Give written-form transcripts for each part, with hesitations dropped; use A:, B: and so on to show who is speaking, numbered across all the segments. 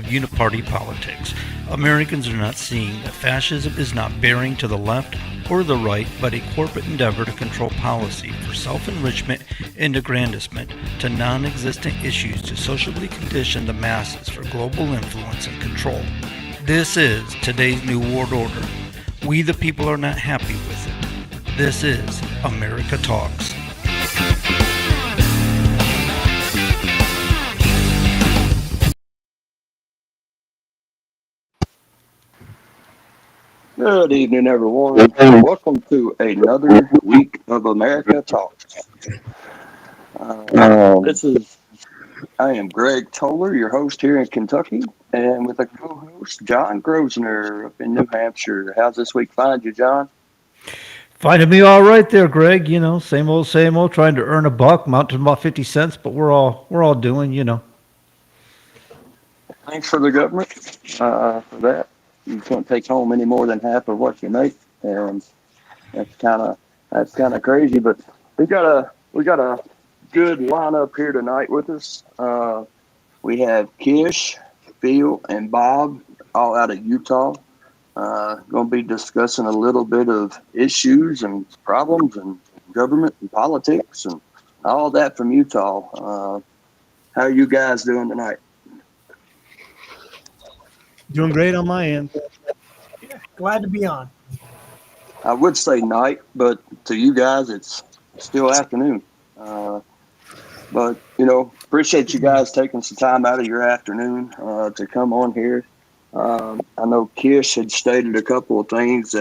A: uniparty politics. Americans are not seeing that fascism is not bearing to the left or the right, but a corporate endeavor to control policy for self-enrichment and aggrandizement to non-existent issues to socially condition the masses for global influence and control. This is today's New World Order. We the people are not happy with it. This is America Talks.
B: Good evening, everyone, and welcome to another week of America Talks. I am Greg Toller, your host here in Kentucky, and with a co-host, John Grosvenor up in New Hampshire. How's this week find you, John?
A: Finding me all right there, Greg. You know, same old, trying to earn a buck, mounting about 50 cents, but we're all doing, you know.
B: Thanks for the government for that. You can't take home any more than half of what you make, and that's kind of crazy. But we got a good lineup here tonight with us. We have Kish, Phil, and Bob all out of Utah. Going to be discussing a little bit of issues and problems and government and politics and all that from Utah. How are you guys doing tonight?
C: Doing great on my end.
D: Yeah, glad to be on.
B: I would say night, but to you guys, it's still afternoon. But, appreciate you guys taking some time out of your afternoon to come on here. I know Kish had stated a couple of things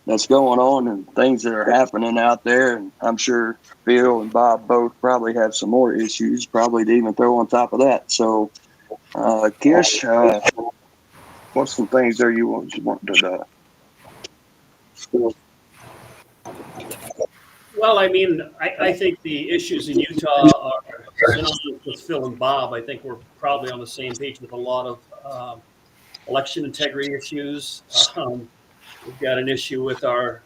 B: that's going on and things that are happening out there. And I'm sure Phil and Bob both probably have some more issues, probably to even throw on top of that. So, Kish, what's some things there you want to
E: Well, I mean, I think the issues in Utah are, with Phil and Bob, I think we're probably on the same page with a lot of election integrity issues. We've got an issue with our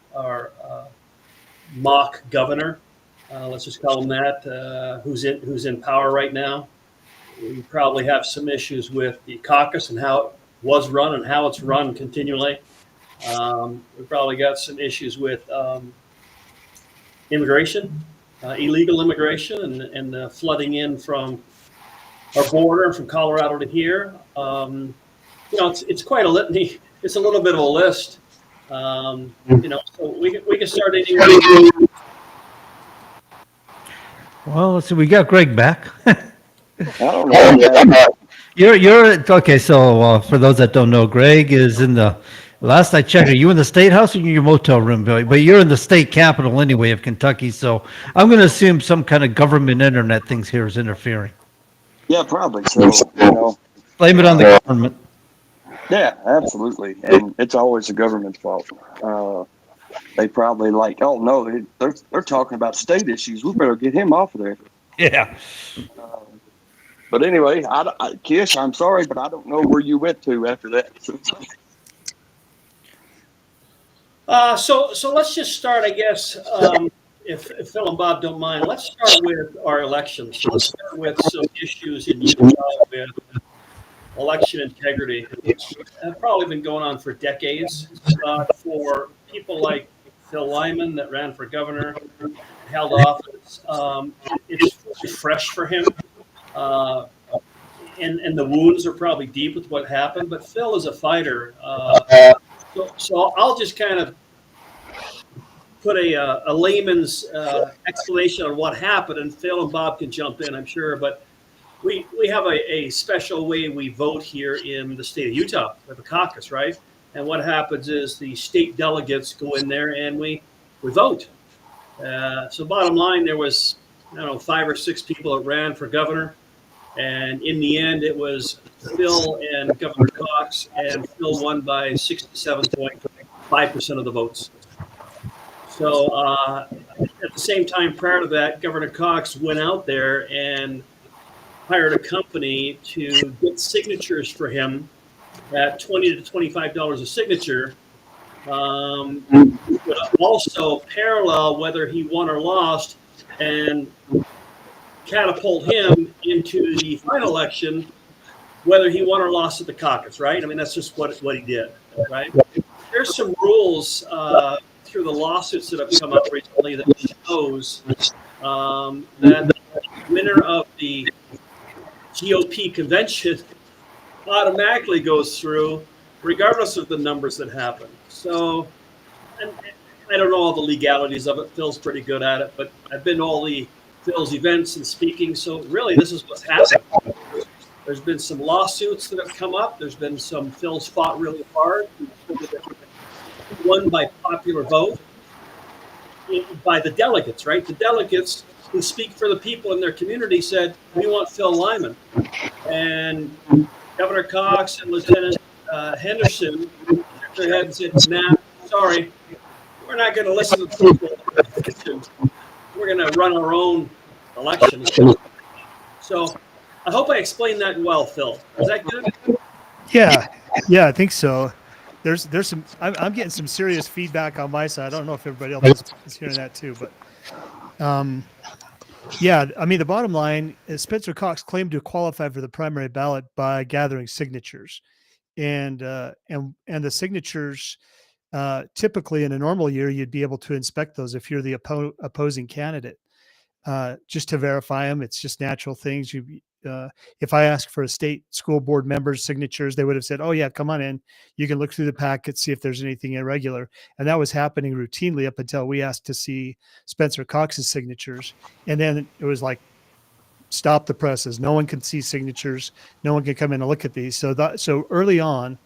E: mock governor, let's just call him that, who's in power right now. We probably have some issues with the caucus and how it was run and how it's run continually. We've probably got some issues with immigration, illegal immigration, and flooding in from our border from Colorado to here. It's quite a litany. It's a little bit of a list. So we can start anywhere.
A: Well, let's see. We got Greg back.
B: I don't know.
A: You're okay. So for those that don't know, Greg is in the. Last I checked, are you in the state house or in your motel room, Billy? But you're in the state capital anyway of Kentucky. So I'm going to assume some kind of government internet things here is interfering.
B: Yeah, probably. So
A: blame it on the government.
B: Yeah, absolutely, and it's always the government's fault. They probably oh no, they're talking about state issues. We better get him off of there.
A: Yeah.
B: But anyway, Kish, I'm sorry, but I don't know where you went to after that.
E: So let's just start, I guess, if Phil and Bob don't mind, let's start with our elections. So let's start with some issues in Utah with election integrity. Have probably been going on for decades. For people like Phil Lyman that ran for governor, held office, it's fresh for him. And the wounds are probably deep with what happened. But Phil is a fighter. So I'll just kind of put a layman's explanation on what happened, and Phil and Bob can jump in, I'm sure. But we have a special way we vote here in the state of Utah. We have a caucus, right? And what happens is the state delegates go in there and we vote. So bottom line, there was, 5 or 6 people that ran for governor. And in the end, it was Phil and Governor Cox, and Phil won by 67.5% of the votes. So at the same time, prior to that, Governor Cox went out there and hired a company to get signatures for him at $20 to $25 a signature. But also parallel whether he won or lost, and catapult him into the final election whether he won or lost at the caucus, right? I mean, that's just what he did, right? There's some rules through the lawsuits that have come up recently that shows that the winner of the GOP convention automatically goes through, regardless of the numbers that happen. So, and I don't know all the legalities of it. Phil's pretty good at it, but I've been to all the Phil's events and speaking. So really, this is what's happened. There's been some lawsuits that have come up. There's been some Phil's fought really hard, won by popular vote by the delegates, right? The delegates who speak for the people in their community said, we want Phil Lyman. And Governor Cox and Lieutenant Henderson shook their head and said, nah, sorry, we're not going to listen to people. We're going to run our own election. So I hope I explained that well, Phil. Is that good?
C: Yeah, I think so. There's some. I'm getting some serious feedback on my side. I don't know if everybody else is hearing that too, but yeah. I mean, the bottom line is Spencer Cox claimed to qualify for the primary ballot by gathering signatures, and the signatures. Typically, in a normal year, you'd be able to inspect those if you're the opposing candidate, just to verify them. It's just natural things. If I asked for a state school board member's signatures, they would have said, "Oh yeah, come on in. You can look through the packet, see if there's anything irregular." And that was happening routinely up until we asked to see Spencer Cox's signatures, and then it was like, stop the presses. No one can see signatures. No one can come in and look at these. So early on,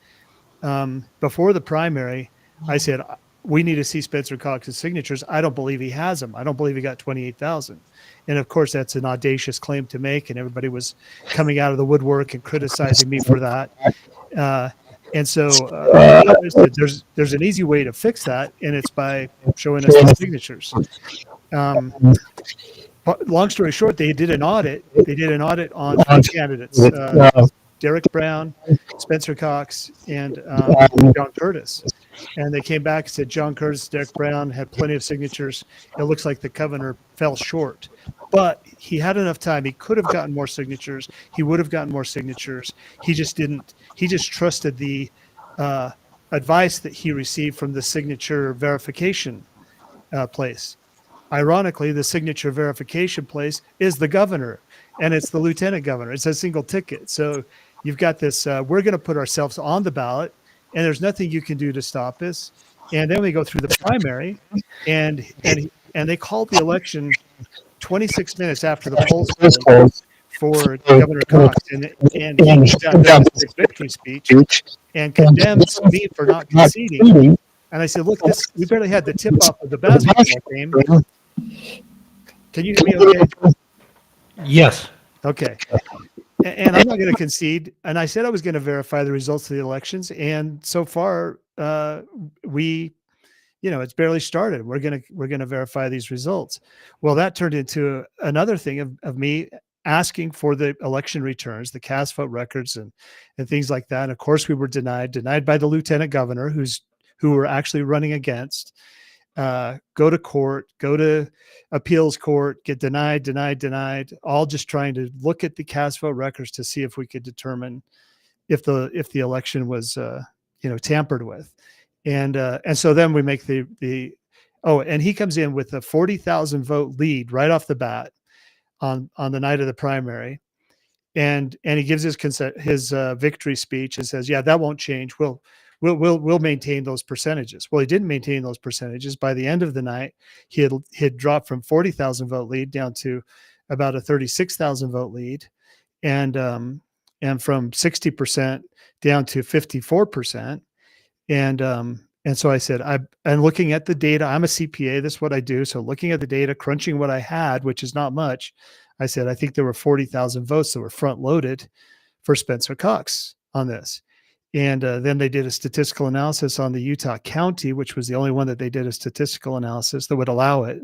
C: before the primary, I said, we need to see Spencer Cox's signatures. I don't believe he has them. I don't believe he got 28,000. And of course, that's an audacious claim to make. And everybody was coming out of the woodwork and criticizing me for that. And so there's an easy way to fix that. And it's by showing us the signatures. Long story short, they did an audit. They did an audit on three candidates, Derek Brown, Spencer Cox, and John Curtis. And they came back and said John Curtis, Derek Brown had plenty of signatures. It looks like the governor fell short. But he had enough time. He could have gotten more signatures. He would have gotten more signatures. He just didn't. He just trusted the advice that he received from the signature verification place. Ironically, the signature verification place is the governor, and it's the lieutenant governor. It's a single ticket. So you've got this, we're going to put ourselves on the ballot, and there's nothing you can do to stop us. And then we go through the primary, and they called the election 26 minutes after the polls closed for Governor Cox, and he got done with his victory speech and condemned me for not conceding. And I said, look, we barely had the tip-off of the basketball game. Can you hear me okay?
A: Yes.
C: Okay. And I'm not going to concede. And I said I was going to verify the results of the elections. And so far, it's barely started. We're going to verify these results. Well, that turned into another thing of me asking for the election returns, the cast vote records and things like that. And of course, we were denied by the lieutenant governor, who we're actually running against. Go to court, go to appeals court, get denied, all just trying to look at the cast vote records to see if we could determine if the election was tampered with. And so then we make and he comes in with a 40,000 vote lead right off the bat on the night of the primary. And he gives his victory speech and says, yeah, that won't change. We'll maintain those percentages. Well, he didn't maintain those percentages. By the end of the night, he had dropped from 40,000 vote lead down to about a 36,000 vote lead, and from 60% down to 54%. And so I said, I'm looking at the data. I'm a CPA. That's what I do. So looking at the data, crunching what I had, which is not much, I said, I think there were 40,000 votes that were front loaded for Spencer Cox on this. And then they did a statistical analysis on the Utah County, which was the only one that they did a statistical analysis that would allow it.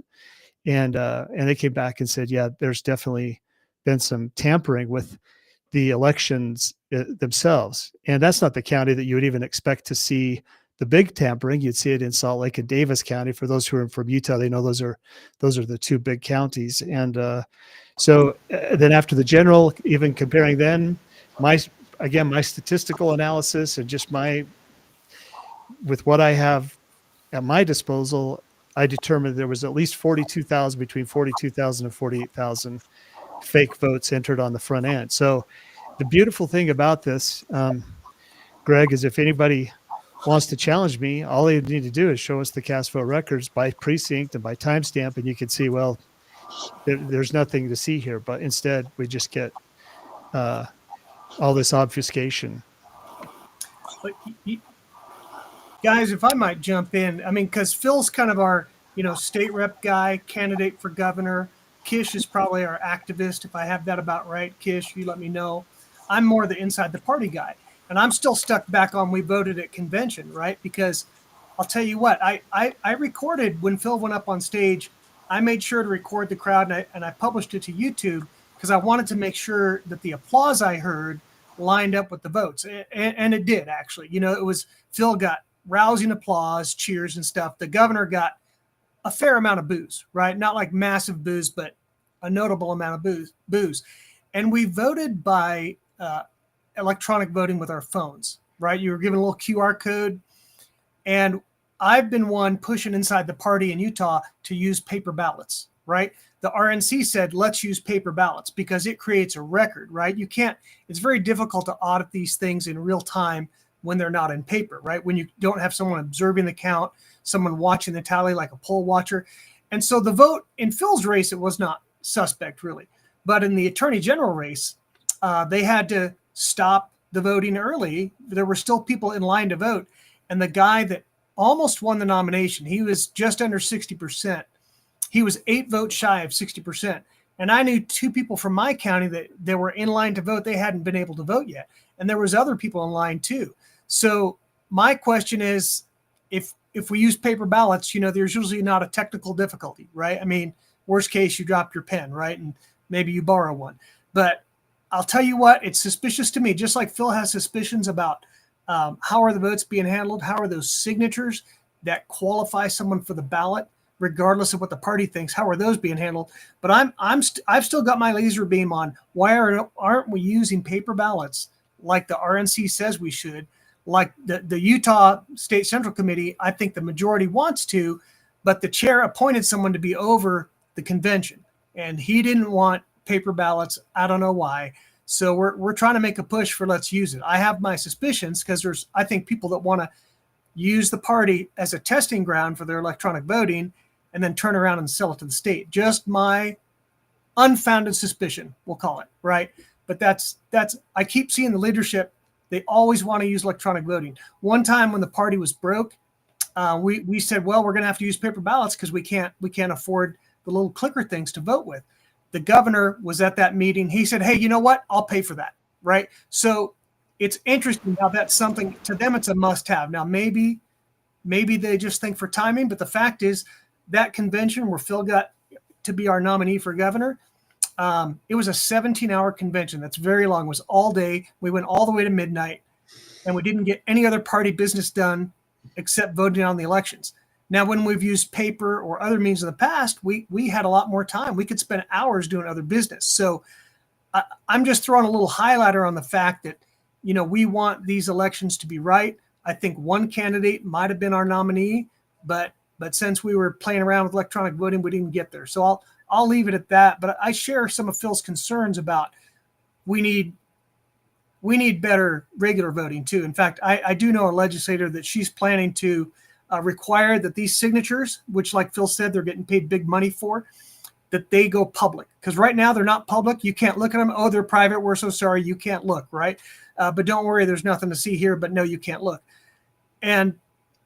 C: And they came back and said, yeah, there's definitely been some tampering with the elections themselves. And that's not the county that you would even expect to see the big tampering. You'd see it in Salt Lake and Davis County. For those who are from Utah, they know those are the two big counties. And so then after the general, even comparing then, again, my statistical analysis and just with what I have at my disposal, I determined there was at least 42,000, between 42,000 and 48,000 fake votes entered on the front end. So the beautiful thing about this, Greg, is if anybody wants to challenge me, all they need to do is show us the cast vote records by precinct and by timestamp, and you can see, well, there's nothing to see here. But instead, we just get all this obfuscation.
D: But guys, if I might jump in, I mean, because Phil's kind of our, state rep guy, candidate for governor. Kish is probably our activist. If I have that about right, Kish, you let me know. I'm more the inside the party guy. And I'm still stuck back on we voted at convention, right? Because I'll tell you what, I recorded when Phil went up on stage. I made sure to record the crowd and I published it to YouTube because I wanted to make sure that the applause I heard lined up with the votes. And it did, actually. It was Phil got rousing applause, cheers and stuff. The governor got a fair amount of boos, right? Not like massive boos, but a notable amount of boos. And we voted by electronic voting with our phones, right? You were given a little QR code. And I've been one pushing inside the party in Utah to use paper ballots, right? The RNC said, let's use paper ballots because it creates a record, right? It's very difficult to audit these things in real time when they're not in paper, right? When you don't have someone observing the count, someone watching the tally like a poll watcher. And so the vote in Phil's race, it was not suspect really. But in the attorney general race, they had to stop the voting early. There were still people in line to vote. And the guy that almost won the nomination, he was just under 60%. He was 8 votes shy of 60%. And I knew 2 people from my county that they were in line to vote. They hadn't been able to vote yet. And there was other people in line too. So my question is, if we use paper ballots, there's usually not a technical difficulty, right? I mean, worst case, you drop your pen, right? And maybe you borrow one. But I'll tell you what, it's suspicious to me, just like Phil has suspicions about how are the votes being handled? How are those signatures that qualify someone for the ballot, regardless of what the party thinks? How are those being handled? But I've still got my laser beam on. Why aren't we using paper ballots like the RNC says we should? Like the Utah State Central Committee, I think the majority wants to, but the chair appointed someone to be over the convention, and he didn't want paper ballots. I don't know why. So we're trying to make a push for let's use it. I have my suspicions because there's, I think, people that want to use the party as a testing ground for their electronic voting and then turn around and sell it to the state. Just my unfounded suspicion, we'll call it, right? But that's I keep seeing the leadership. They always want to use electronic voting. One time when the party was broke, we said, well, we're going to have to use paper ballots because we can't afford the little clicker things to vote with. The governor was at that meeting. He said, hey, you know what? I'll pay for that, right? So it's interesting how that's something, to them it's a must-have. Now, maybe they just think for timing, but the fact is that convention where Phil got to be our nominee for governor, it was a 17-hour convention. That's very long. It was all day. We went all the way to midnight, and we didn't get any other party business done except voting on the elections. Now, when we've used paper or other means in the past, we had a lot more time. We could spend hours doing other business. So I'm just throwing a little highlighter on the fact that, we want these elections to be right. I think one candidate might have been our nominee, but since we were playing around with electronic voting, we didn't get there. So I'll leave it at that. But I share some of Phil's concerns about we need better regular voting too. In fact, I do know a legislator that she's planning to require that these signatures, which like Phil said, they're getting paid big money for, that they go public. Because right now they're not public. You can't look at them. Oh, they're private. We're so sorry. You can't look, right? But don't worry, there's nothing to see here. But no, you can't look. And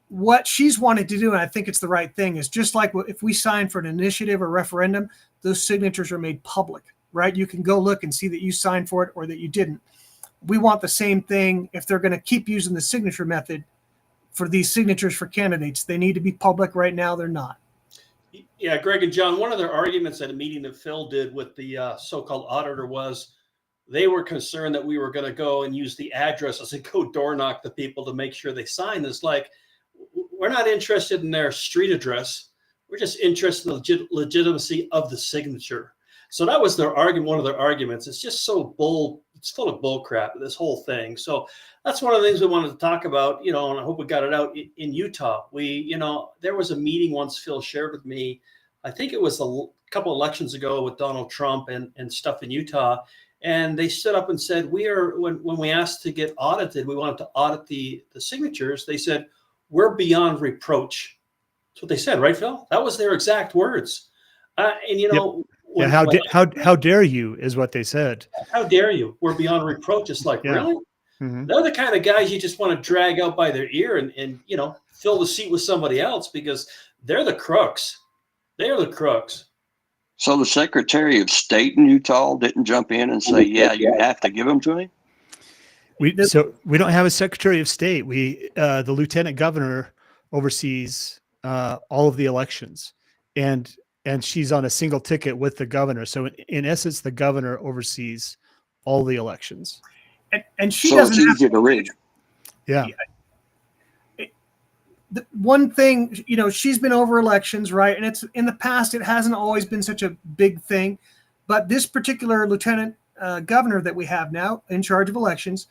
D: what she's wanted to do, and I think it's the right thing, is just like if we sign for an initiative or referendum, those signatures are made public, right? You can go look and see that you signed for it or that you didn't. We want the same thing if they're going to keep using the signature method for these signatures for candidates. They need to be public. Right now, they're not.
E: Yeah, Greg and John, one of their arguments at a meeting that Phil did with the so-called auditor was they were concerned that we were going to go and use the addresses and go door knock the people to make sure they sign this. Like, we're not interested in their street address. We're just interested in the legitimacy of the signature. So that was their argument. One of their arguments. It's just so it's full of bull crap, this whole thing. So that's one of the things we wanted to talk about, and I hope we got it out in Utah. There was a meeting once Phil shared with me. I think it was a couple elections ago with Donald Trump and stuff in Utah. And they stood up and said, when we asked to get audited, we wanted to audit the signatures. They said, we're beyond reproach. That's what they said, right, Phil? That was their exact words.
C: How dare you is what they said.
E: How dare you? We're beyond reproach. It's like, really?
C: Mm-hmm.
E: They're the kind of guys you just want to drag out by their ear and fill the seat with somebody else, because they're the crooks. They are the crooks.
B: So the Secretary of State in Utah didn't jump in and say, yeah, you have to give them to me?
C: We don't have a Secretary of State. The Lieutenant Governor oversees all of the elections, and she's on a single ticket with the governor. So in essence, the governor oversees all the elections.
D: And she
B: so
D: doesn't
B: it's
D: have
B: easy to read.
C: Yeah.
D: The one thing, she's been over elections, right? And it's in the past, it hasn't always been such a big thing. But this particular lieutenant governor that we have now in charge of elections,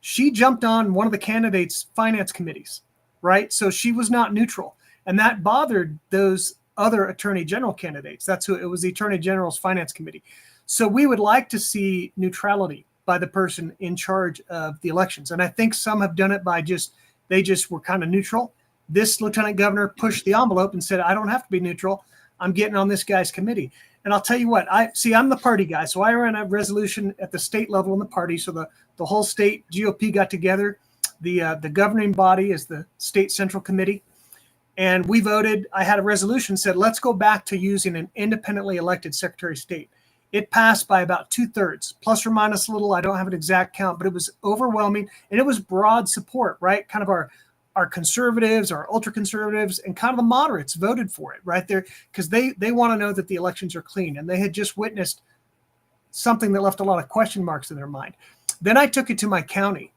D: she jumped on one of the candidates' finance committees, right? So she was not neutral. And that bothered those other attorney general candidates. It was the attorney general's finance committee. So we would like to see neutrality by the person in charge of the elections. And I think some have done it by they just were kind of neutral. This lieutenant governor pushed the envelope and said, I don't have to be neutral. I'm getting on this guy's committee. And I'll tell you what, I'm the party guy. So I ran a resolution at the state level in the party. So the whole state GOP got together. The governing body is the state central committee. And we voted. I had a resolution said, let's go back to using an independently elected Secretary of State. It passed by about 2/3, plus or minus a little. I don't have an exact count, but it was overwhelming. And it was broad support, right? Kind of our conservatives, our ultra conservatives, and kind of the moderates voted for it right there, because they want to know that the elections are clean. And they had just witnessed something that left a lot of question marks in their mind. Then I took it to my county.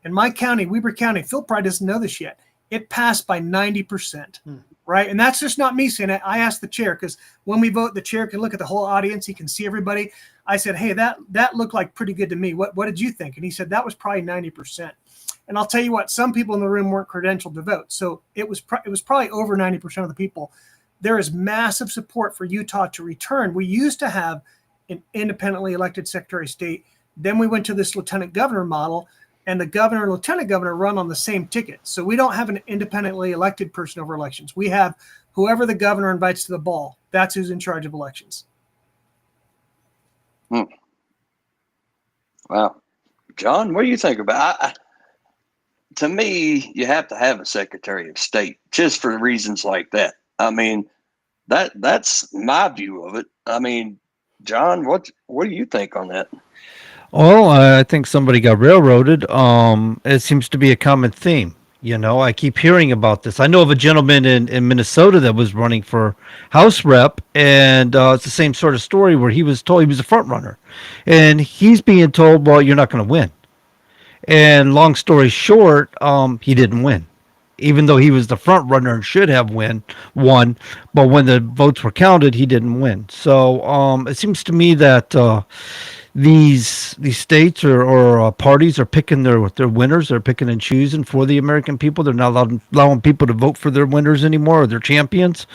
D: And my county, Weber County, Phil probably doesn't know this yet, it passed by 90%, right? And that's just not me saying it. I asked the chair, because when we vote, the chair can look at the whole audience. He can see everybody. I said, hey, that looked like pretty good to me. What did you think? And he said, that was probably 90%. And I'll tell you what, some people in the room weren't credentialed to vote. So it was probably over 90% of the people. There is massive support for Utah to return. We used to have an independently elected Secretary of State. Then we went to this lieutenant governor model, and the governor and lieutenant governor run on the same ticket. So we don't have an independently elected person over elections. We have whoever the governor invites to the ball. That's who's in charge of elections.
B: Wow. John, what do you think about it? To me, you have to have a Secretary of State just for reasons like that. I mean, that's my view of it. I mean, John, what do you think on that?
A: Well, I think somebody got railroaded. It seems to be a common theme. I keep hearing about this. I know of a gentleman in Minnesota that was running for House rep, and it's the same sort of story where he was told he was a front runner, and he's being told, well, you're not going to win. And long story short, he didn't win, even though he was the front runner and should have won. But when the votes were counted, he didn't win. So it seems to me that these states or parties are picking their winners. They're picking and choosing for the American people. They're not allowing people to vote for their winners anymore, or their champions.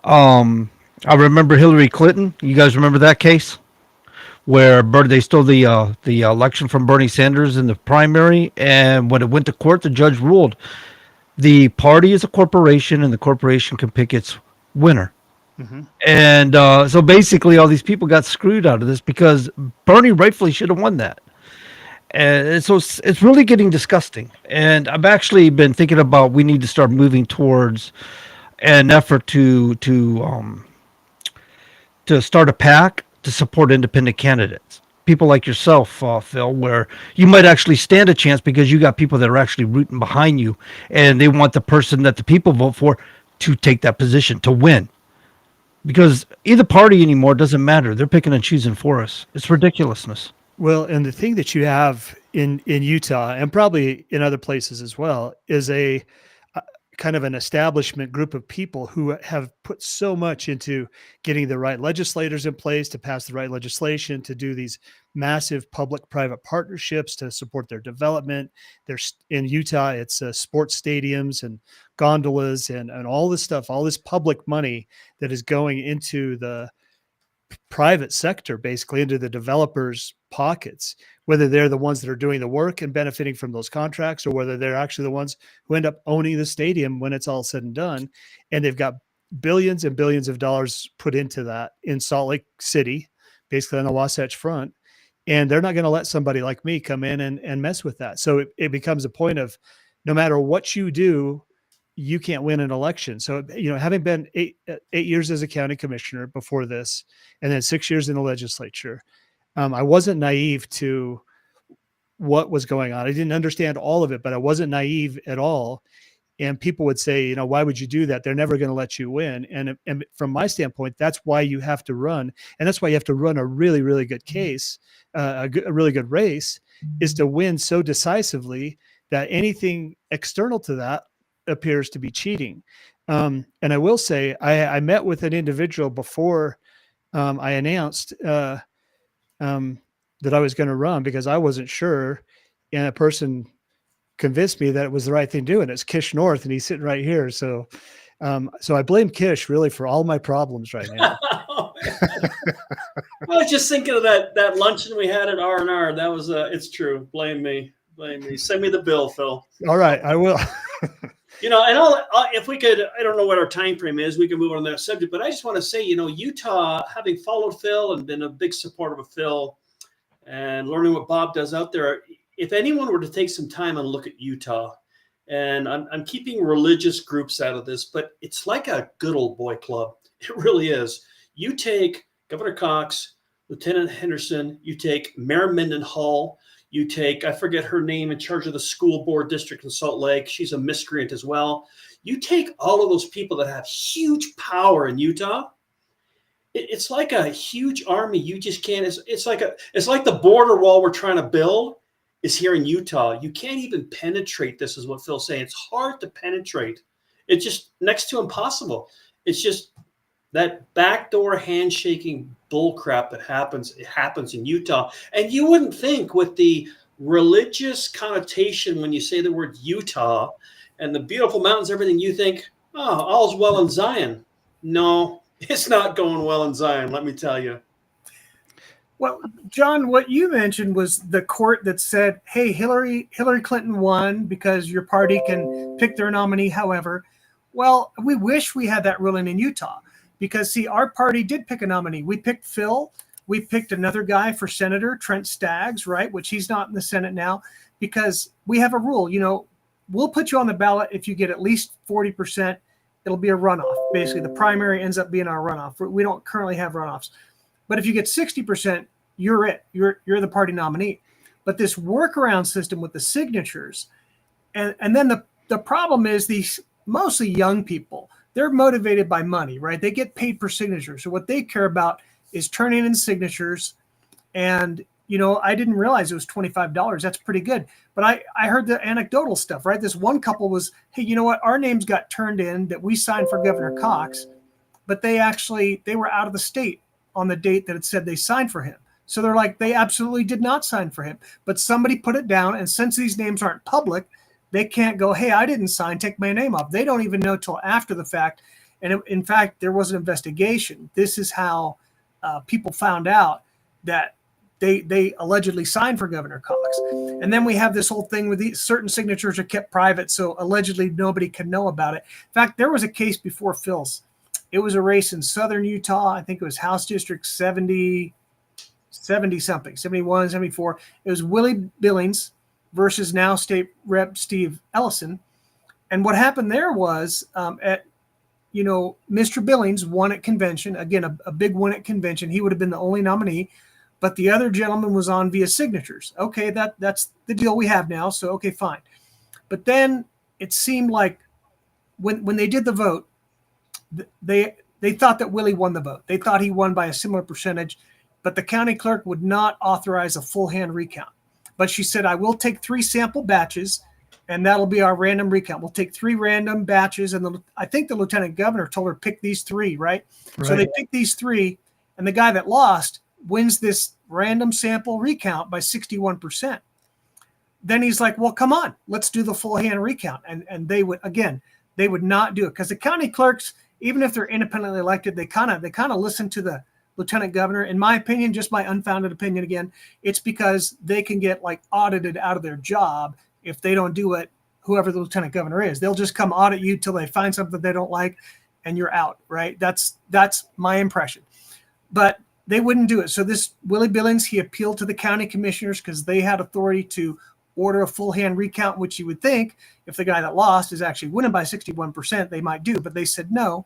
A: I remember Hillary Clinton. You guys remember that case? Where they stole the election from Bernie Sanders in the primary, and when it went to court, the judge ruled the party is a corporation, and the corporation can pick its winner. Mm-hmm. And so basically, all these people got screwed out of this because Bernie rightfully should have won that. And so it's really getting disgusting. And I've actually been thinking about we need to start moving towards an effort to start a PAC to support independent candidates. People like yourself, Phil, where you might actually stand a chance because you got people that are actually rooting behind you, and they want the person that the people vote for to take that position, to win. Because either party anymore doesn't matter. They're picking and choosing for us. It's ridiculousness.
C: Well, and the thing that you have in Utah, and probably in other places as well, is kind of an establishment group of people who have put so much into getting the right legislators in place to pass the right legislation, to do these massive public-private partnerships to support their development. There's in Utah, it's sports stadiums and gondolas and all this stuff, all this public money that is going into the private sector, basically into the developers' pockets, whether they're the ones that are doing the work and benefiting from those contracts, or whether they're actually the ones who end up owning the stadium when it's all said and done. And they've got billions and billions of dollars put into that in Salt Lake City, basically on the Wasatch Front. And they're not going to let somebody like me come in and mess with that. So it becomes a point of, no matter what you do, you can't win an election. So, having been eight years as a county commissioner before this, and then 6 years in the legislature, I wasn't naive to what was going on. I didn't understand all of it, but I wasn't naive at all. And people would say, why would you do that? They're never going to let you win. And from my standpoint, that's why you have to run. And that's why you have to run a really, really good case, a really good race, is to win so decisively that anything external to that appears to be cheating. And I will say, I met with an individual before I announced that I was going to run, because I wasn't sure. And a person convinced me that it was the right thing to do. And it's Kish North, and he's sitting right here. So I blame Kish really for all my problems right now.
E: I was just thinking of that luncheon we had at R&R. That was it's true. Blame me. Send me the bill, Phil.
C: All right, I will.
E: And if we could, I don't know what our time frame is, we can move on to that subject, but I just want to say, Utah, having followed Phil and been a big supporter of Phil and learning what Bob does out there, if anyone were to take some time and look at Utah, and I'm keeping religious groups out of this, but it's like a good old boy club. It really is. You take Governor Cox, Lieutenant Henderson, you take Mayor Mendenhall, you take, I forget her name, in charge of the school board district in Salt Lake. She's a miscreant as well. You take all of those people that have huge power in Utah. It's like a huge army. You just can't. It's like the border wall we're trying to build is here in Utah. You can't even penetrate this, is what Phil's saying. It's hard to penetrate. It's just next to impossible. It's just that backdoor handshaking bullcrap that happens. It happens in Utah. And you wouldn't think, with the religious connotation when you say the word Utah and the beautiful mountains, everything, you think, oh, all's well in Zion. No, it's not going well in Zion, let me tell you.
D: Well, John, what you mentioned was the court that said, hey, Hillary Clinton won because your party can pick their nominee however. Well, we wish we had that ruling in Utah, because, see, our party did pick a nominee. We picked Phil. We picked another guy for senator, Trent Staggs, right, which he's not in the Senate now, because we have a rule. We'll put you on the ballot if you get at least 40%. It'll be a runoff. Basically, the primary ends up being our runoff. We don't currently have runoffs. But if you get 60%, you're it. You're the party nominee. But this workaround system with the signatures, and then the problem is these mostly young people, they're motivated by money, right? They get paid per signature. So what they care about is turning in signatures. And, I didn't realize it was $25. That's pretty good. But I heard the anecdotal stuff, right? This one couple was, hey, you know what? Our names got turned in that we signed for Governor Cox, but they were out of the state on the date that it said they signed for him. So they're like, they absolutely did not sign for him. But somebody put it down. And since these names aren't public, they can't go, hey, I didn't sign, take my name off. They don't even know till after the fact. And in fact, there was an investigation. This is how people found out that they allegedly signed for Governor Cox. And then we have this whole thing where these certain signatures are kept private, so allegedly nobody can know about it. In fact, there was a case before Phil's. It was a race in southern Utah. I think it was House District 70 something, 71, 74. It was Willie Billings versus now State Rep Steve Ellison. And what happened there was Mr. Billings won at convention. Again, a big win at convention. He would have been the only nominee, but the other gentleman was on via signatures. Okay, that's the deal we have now. So, okay, fine. But then it seemed like when they did the vote, they thought that Willie won the vote. They thought he won by a similar percentage, but the county clerk would not authorize a full hand recount. But she said, I will take 3 sample batches, and that'll be our random recount. We'll take 3 random batches, and I think the lieutenant governor told her pick these 3, right? So they picked these 3, and the guy that lost wins this random sample recount by 61%. Then he's like, well, come on, let's do the full hand recount. And they would not do it, because the county clerks, even if they're independently elected, they kind of listen to the lieutenant governor. In my opinion, just my unfounded opinion again, it's because they can get like audited out of their job if they don't do it, whoever the lieutenant governor is. They'll just come audit you till they find something they don't like and you're out, right? That's my impression. But they wouldn't do it. So this Willie Billings, he appealed to the county commissioners because they had authority to order a full hand recount, which you would think if the guy that lost is actually winning by 61%, they might do, but they said no.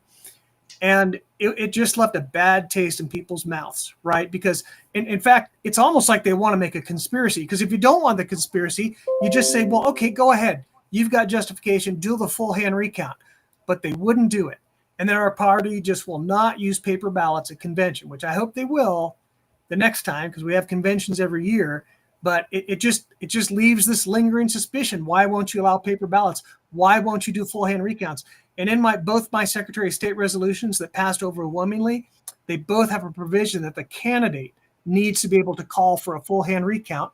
D: And it just left a bad taste in people's mouths, right? Because in fact, it's almost like they want to make a conspiracy, because if you don't want the conspiracy, you just say, well, okay, go ahead. You've got justification, do the full hand recount. But they wouldn't do it. And then our party just will not use paper ballots at convention, which I hope they will the next time, because we have conventions every year. But it just leaves this lingering suspicion. Why won't you allow paper ballots? Why won't you do full hand recounts? And in both my Secretary of State resolutions that passed overwhelmingly, they both have a provision that the candidate needs to be able to call for a full hand recount,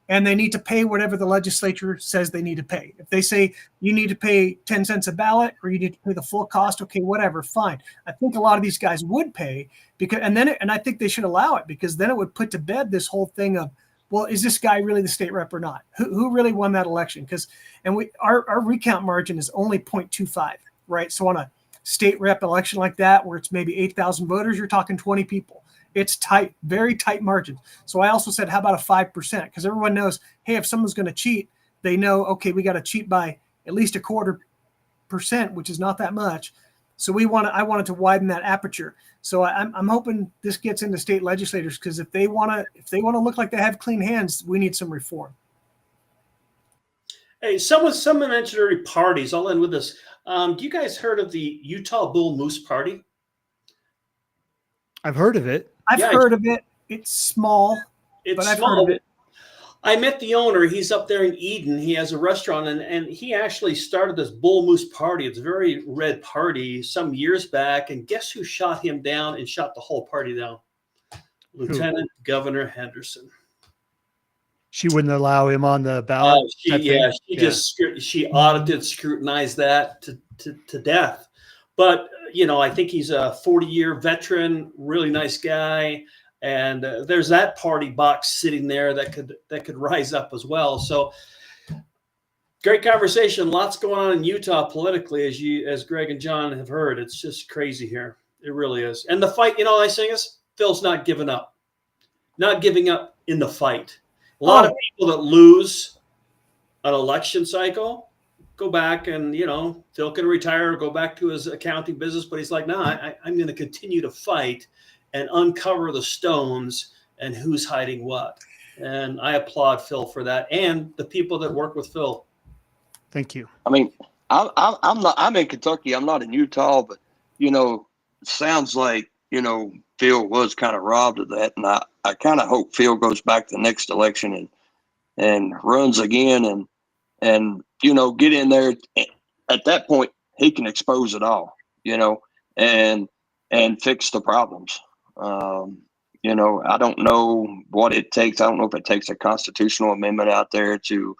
D: and they need to pay whatever the legislature says they need to pay. If they say you need to pay 10 cents a ballot or you need to pay the full cost, okay, whatever, fine. I think a lot of these guys would pay, because and I think they should allow it, because then it would put to bed this whole thing of, well, is this guy really the state rep or not? Who really won that election? Our recount margin is only 0.25, right? So on a state rep election like that, where it's maybe 8,000 voters, you're talking 20 people. It's tight, very tight margins. So I also said, how about a 5%? Because everyone knows, hey, if someone's going to cheat, they know, okay, we got to cheat by at least 0.25%, which is not that much. So I wanted to widen that aperture. So I'm hoping this gets into state legislators, because if they want to look like they have clean hands, we need some reform.
E: Hey, someone mentioned early parties. I'll end with this. Do you guys heard of the Utah Bull Moose Party?
C: I've heard of it.
D: I've heard of it. It's small, but I've heard of it.
E: I met the owner. He's up there in Eden. He has a restaurant, and he actually started this Bull Moose Party. It's a very red party some years back. And guess who shot him down and shot the whole party down? Lieutenant Governor Henderson.
C: She wouldn't allow him on the ballot.
E: She audited, scrutinized that to death. But I think he's a 40-year veteran, really nice guy. And there's that party box sitting there that could rise up as well. So great conversation. Lots going on in Utah politically, as Greg and John have heard. It's just crazy here. It really is. And the fight, the nice thing is, Phil's not giving up. Not giving up in the fight. A lot of people that lose an election cycle go back and, Phil can retire or go back to his accounting business. But he's like, no, I'm going to continue to fight and uncover the stones and who's hiding what. And I applaud Phil for that, and the people that work with Phil.
C: Thank you.
B: I mean, I'm in Kentucky. I'm not in Utah, but it sounds like Phil was kind of robbed of that, and I kind of hope Phil goes back to the next election and runs again and get in there. At that point, he can expose it all, and fix the problems. I don't know what it takes. I don't know if it takes a constitutional amendment out there to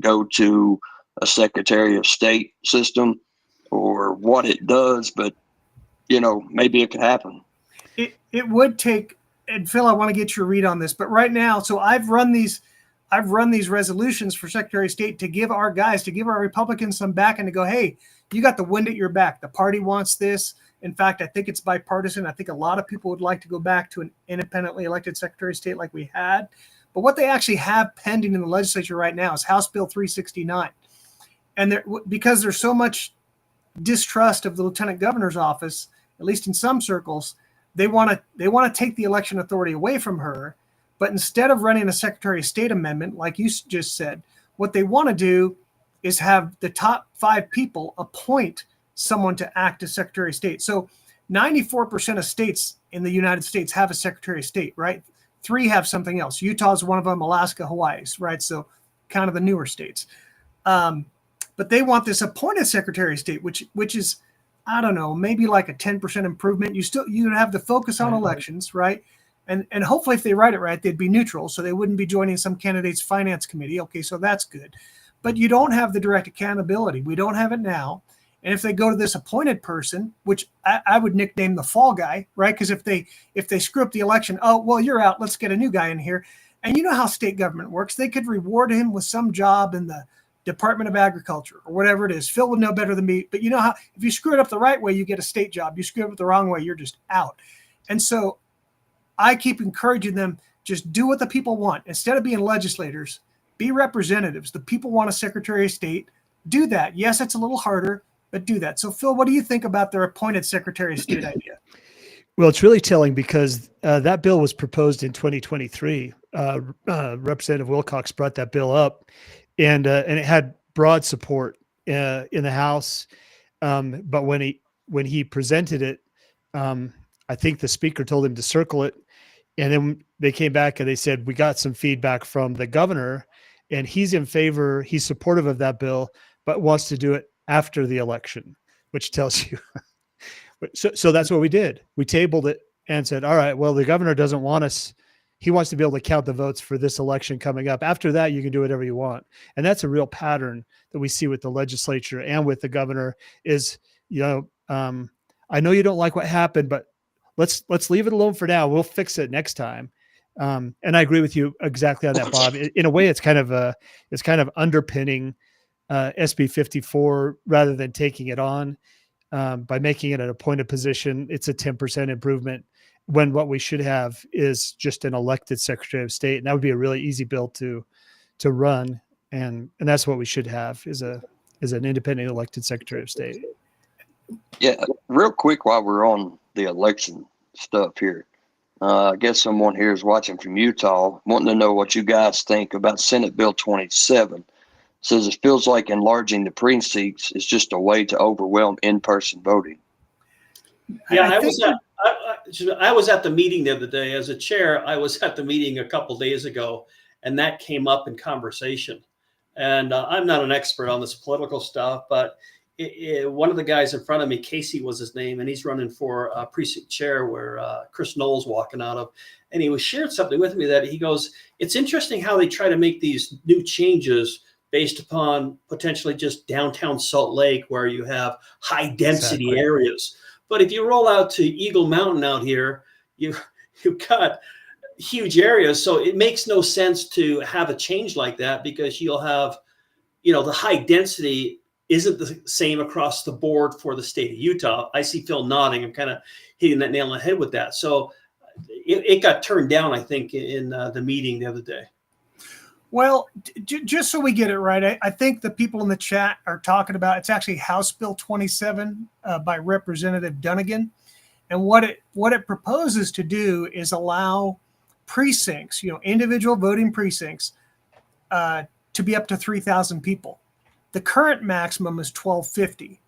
B: go to a Secretary of State system or what it does, but maybe it could happen.
D: It would take, and Phil, I want to get your read on this, but right now, so I've run these resolutions for Secretary of State to give our Republicans some back and to go, hey, you got the wind at your back. The party wants this. In fact, I think it's bipartisan. I think a lot of people would like to go back to an independently elected Secretary of State like we had. But what they actually have pending in the legislature right now is House Bill 369. And because there's so much distrust of the lieutenant governor's office, at least in some circles, they want to take the election authority away from her. But instead of running a Secretary of State amendment, like you just said, what they want to do is have the top 5 people appoint someone to act as Secretary of State. So 94% of states in the United States have a Secretary of State, right? 3 have something else. Utah is one of them, Alaska, Hawaii, right? So kind of the newer states. but they want this appointed Secretary of State, which is, I don't know, maybe like a 10% improvement. You have to focus on elections, right? And hopefully if they write it right, they'd be neutral. So they wouldn't be joining some candidate's finance committee. Okay, so that's good. But you don't have the direct accountability. We don't have it now. And if they go to this appointed person, which I would nickname the fall guy, right? Because if they screw up the election, oh, well, you're out. Let's get a new guy in here. And you know how state government works. They could reward him with some job in the Department of Agriculture or whatever it is. Phil would know better than me. But you know how if you screw it up the right way, you get a state job. You screw it up the wrong way, you're just out. And so I keep encouraging them, just do what the people want. Instead of being legislators, be representatives. The people want a Secretary of State. Do that. Yes, it's a little harder, but do that. So, Phil, what do you think about their appointed Secretary of State idea?
C: Well, it's really telling because that bill was proposed in 2023. Representative Wilcox brought that bill up, and it had broad support in the House. But when he presented it, I think the speaker told him to circle it, and then they came back and they said, we got some feedback from the governor, and he's in favor. He's supportive of that bill, but wants to do it after the election, which tells you. So that's what we did. We tabled it and said, all right, well, the governor doesn't want us. He wants to be able to count the votes for this election coming up. After that, you can do whatever you want. And that's a real pattern that we see with the legislature and with the governor is, I know you don't like what happened, but let's leave it alone for now. We'll fix it next time. And I agree with you exactly on that, Bob. In a way, it's kind of underpinning SB 54 rather than taking it on. By making it an appointed position, it's a 10% improvement when what we should have is just an elected Secretary of State. And that would be a really easy bill to run. And that's what we should have is an independent elected Secretary of State.
B: Yeah, real quick while we're on the election stuff here. I guess someone here is watching from Utah, wanting to know what you guys think about Senate Bill 27. Says it feels like enlarging the precincts is just a way to overwhelm in-person voting.
E: Yeah, I was at the meeting the other day as a chair. I was at the meeting a couple days ago, and that came up in conversation. And I'm not an expert on this political stuff, but one of the guys in front of me, Casey was his name, and he's running for precinct chair where Chris Knoll's walking out of. And he was shared something with me that he goes, it's interesting how they try to make these new changes based upon potentially just downtown Salt Lake where you have high density areas. But if you roll out to Eagle Mountain out here, you've got huge areas. So it makes no sense to have a change like that because you'll have, the high density isn't the same across the board for the state of Utah. I see Phil nodding. I'm kind of hitting that nail on the head with that. So it got turned down, I think, in the meeting the other day.
D: Well, just so we get it right, I think the people in the chat are talking about, it's actually House Bill 27 by Representative Dunnigan. And what it proposes to do is allow precincts, individual voting precincts to be up to 3,000 people. The current maximum is 1,250.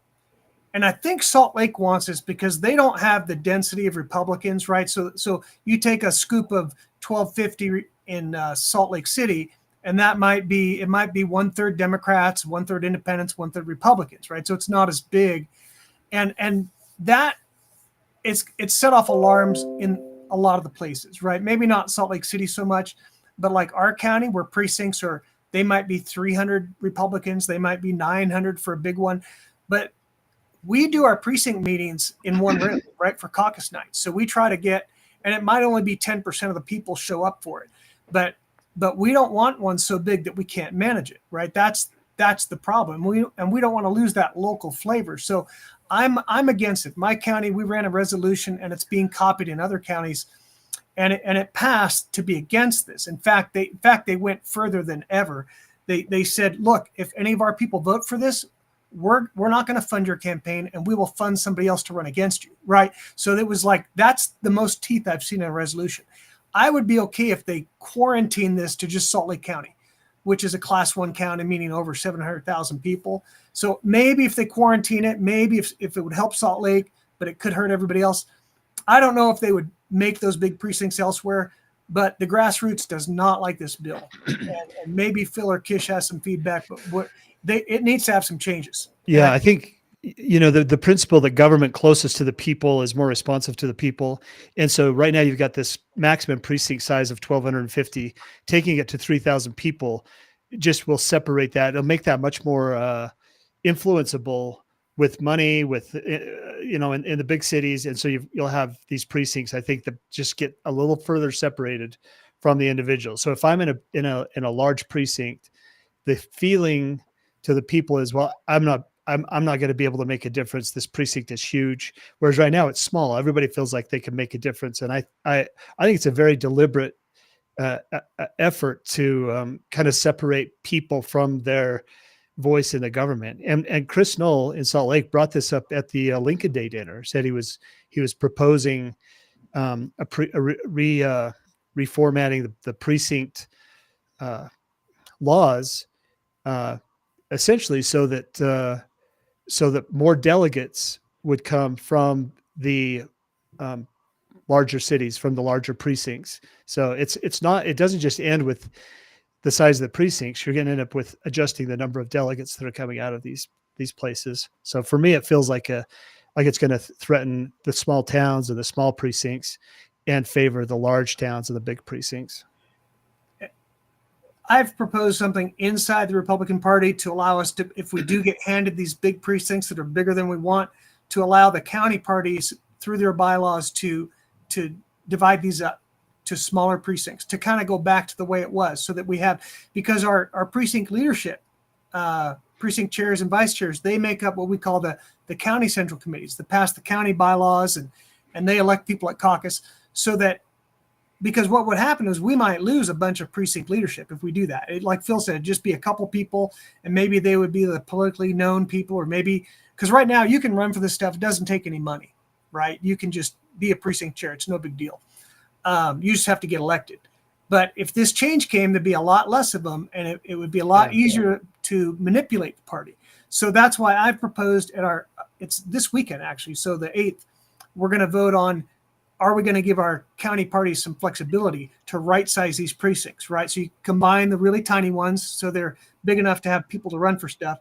D: And I think Salt Lake wants this because they don't have the density of Republicans, right? So you take a scoop of 1,250 in Salt Lake City, and it might be 1/3 Democrats, 1/3 Independents, 1/3 Republicans, right? So it's not as big, and that it's set off alarms in a lot of the places, right? Maybe not Salt Lake City so much, but like our county where precincts they might be 300 Republicans, they might be 900 for a big one, but we do our precinct meetings in one room, right, for caucus night. So we try to get, and it might only be 10% of the people show up for it, but we don't want one so big that we can't manage it, right? That's the problem. We don't want to lose that local flavor. So I'm against it. My county, we ran a resolution, and it's being copied in other counties, and it passed to be against this. In fact, they went further than ever. They said, look, if any of our people vote for this, we're not going to fund your campaign, and we will fund somebody else to run against you, right? So it was like that's the most teeth I've seen in a resolution. I would be okay if they quarantine this to just Salt Lake County, which is a class 1 county, meaning over 700,000 people. So maybe if they quarantine it, maybe if it would help Salt Lake, but it could hurt everybody else. I don't know if they would make those big precincts elsewhere, but the grassroots does not like this bill. And maybe Phil or Kish has some feedback, but it needs to have some changes.
C: Yeah, I think, the principle that government closest to the people is more responsive to the people. And so right now you've got this maximum precinct size of 1,250, taking it to 3,000 people just will separate that. It'll make that much more influenceable with money, with, in the big cities. And so you'll have these precincts, I think, that just get a little further separated from the individual. So if I'm in a large precinct, the feeling to the people is, well, I'm not going to be able to make a difference. This precinct is huge. Whereas right now it's small. Everybody feels like they can make a difference. And I think it's a very deliberate effort to kind of separate people from their voice in the government. And Chris Knoll in Salt Lake brought this up at the Lincoln Day dinner, said he was proposing reformatting the precinct laws, essentially so that more delegates would come from the larger cities, from the larger precincts. So it doesn't just end with the size of the precincts. You're going to end up with adjusting the number of delegates that are coming out of these places. So for me, it feels like it's going to threaten the small towns and the small precincts and favor the large towns and the big precincts.
D: I've proposed something inside the Republican Party to allow us to, if we do get handed these big precincts that are bigger than we want, to allow the county parties through their bylaws to divide these up to smaller precincts, to kind of go back to the way it was, so that we have, because our precinct leadership, precinct chairs and vice chairs, they make up what we call the county central committees that pass the county bylaws, and they elect people at caucus. So that, because what would happen is we might lose a bunch of precinct leadership if we do that. Like Phil said, just be a couple people, and maybe they would be the politically known people, or maybe, because right now you can run for this stuff. It doesn't take any money, right? You can just be a precinct chair. It's no big deal. You just have to get elected. But if this change came, there'd be a lot less of them, and it would be a lot easier to manipulate the party. So that's why I've proposed it's this weekend actually. So the 8th, we're going to vote on, are we going to give our county parties some flexibility to right size these precincts, right? So you combine the really tiny ones so they're big enough to have people to run for stuff,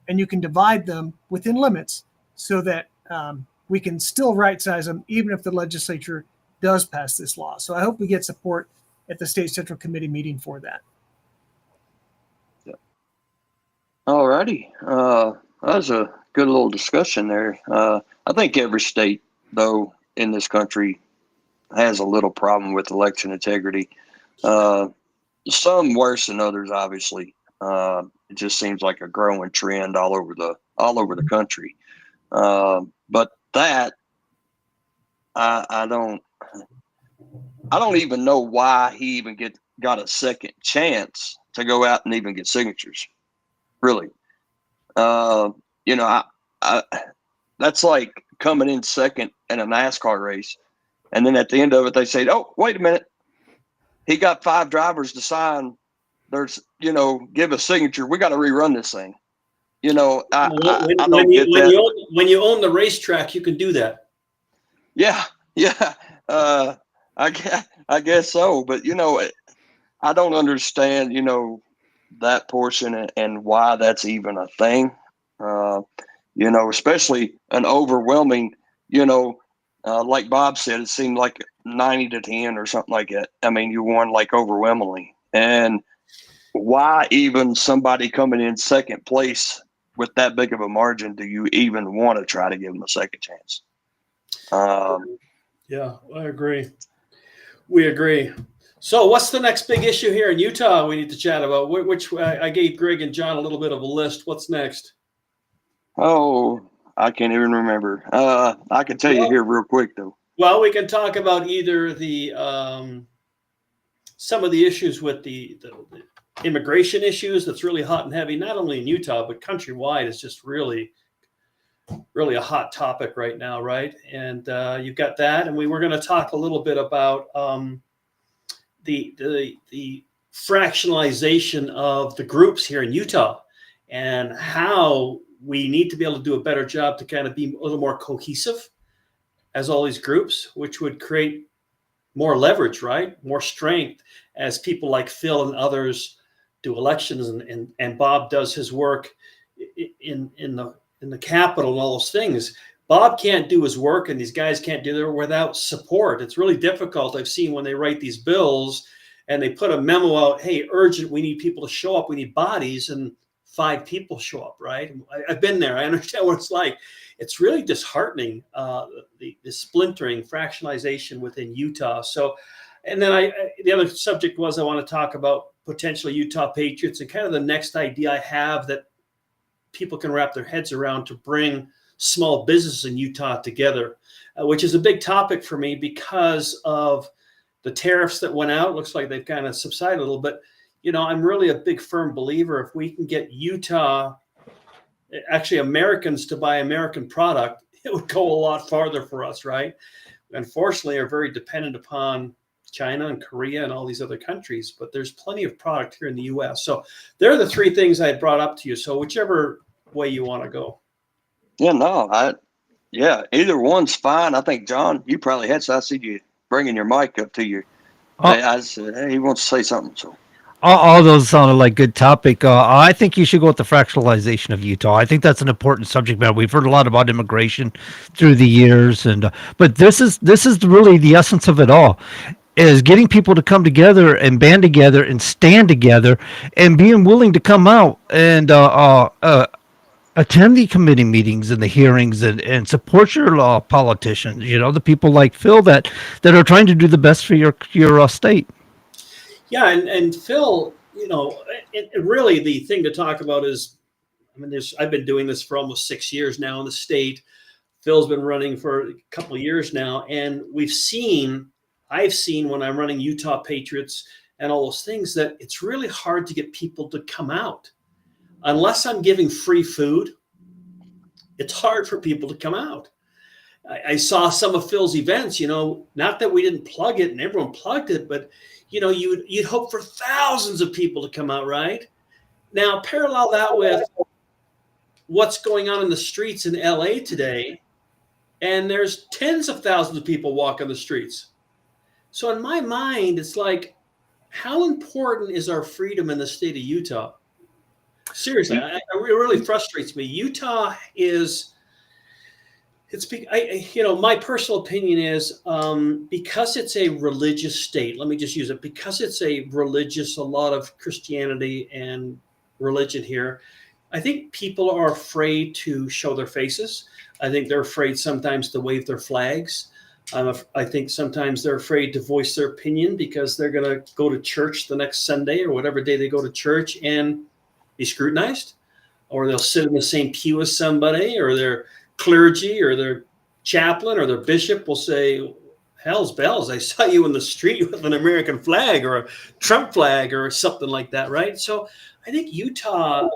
D: and you can divide them within limits so that we can still right size them even if the legislature does pass this law. So I hope we get support at the State Central Committee meeting for that.
B: All righty. That was a good little discussion there. I think every state, though, in this country has a little problem with election integrity. Some worse than others, obviously. It just seems like a growing trend all over the country. But that, I don't even know why he even got a second chance to go out and even get signatures. Really. That's like coming in second in a NASCAR race, and then at the end of it they say, oh, wait a minute, he got 5 drivers to sign, give a signature, we got to rerun this thing. I don't get that.
E: When you own the racetrack, you can do that.
B: Yeah. I guess so, but I don't understand that portion and why that's even a thing. Especially an overwhelming, like Bob said, it seemed like 90-10 or something like that. I mean, you won like overwhelmingly. And why even somebody coming in second place with that big of a margin do you even want to try to give them a second chance?
E: Yeah, I agree. We agree. So what's the next big issue here in Utah we need to chat about? Which I gave Greg and John a little bit of a list. What's next?
B: Oh, I can't even remember. I can tell you here real quick, though.
E: Well, we can talk about either the some of the issues with the immigration issues that's really hot and heavy, not only in Utah, but countrywide. It's just really a hot topic right now, right? And you've got that. And we were going to talk a little bit about the fractionalization of the groups here in Utah and how we need to be able to do a better job to kind of be a little more cohesive as all these groups, which would create more leverage, right? More strength as people like Phil and others do elections, and Bob does his work in the Capitol and all those things. Bob can't do his work, and these guys can't do their without support. It's really difficult. I've seen when they write these bills and they put a memo out, hey, urgent, we need people to show up, we need bodies, and 5 people show up, right? I've been there. I understand what it's like. It's really disheartening, the splintering, fractionalization within Utah. So, and then the other subject was I want to talk about potentially Utah Patriots, and kind of the next idea I have that people can wrap their heads around to bring small businesses in Utah together, which is a big topic for me because of the tariffs that went out. Looks like they've kind of subsided a little, but I'm really a big firm believer if we can get Utah, actually Americans, to buy American product, it would go a lot farther for us, right? Unfortunately, are very dependent upon China and Korea and all these other countries, but there's plenty of product here in the U.S. So there are the 3 things I brought up to you. So whichever way you want to go.
B: Yeah, no, either one's fine. I think, John, you probably had, so I see you bringing your mic up to you. I said, hey, he wants to say something. So
A: all those sounded like good topic. I think you should go with the fractionalization of Utah. I think that's an important subject matter. We've heard a lot about immigration through the years, but this is really the essence of it all. Is getting people to come together and band together and stand together and being willing to come out and attend the committee meetings and the hearings and support your politicians, the people like Phil that are trying to do the best for your state.
E: Yeah, and Phil, really the thing to talk about is, I've been doing this for almost 6 years now in the state. Phil's been running for a couple of years now, and I've seen when I'm running Utah Patriots and all those things that it's really hard to get people to come out. Unless I'm giving free food, it's hard for people to come out. I saw some of Phil's events, not that we didn't plug it and everyone plugged it, but you'd hope for thousands of people to come out, right? Now, parallel that with what's going on in the streets in LA today, and there's tens of thousands of people walking the streets. So in my mind, it's like, how important is our freedom in the state of Utah? Seriously, it really frustrates me. Utah is, my personal opinion is because it's a religious state, let me just use it, because it's a lot of Christianity and religion here, I think people are afraid to show their faces. I think they're afraid sometimes to wave their flags. I think sometimes they're afraid to voice their opinion because they're going to go to church the next Sunday or whatever day they go to church and be scrutinized, or they'll sit in the same pew as somebody, or their clergy or their chaplain or their bishop will say, hell's bells, I saw you in the street with an American flag or a Trump flag or something like that, right? So I think Utah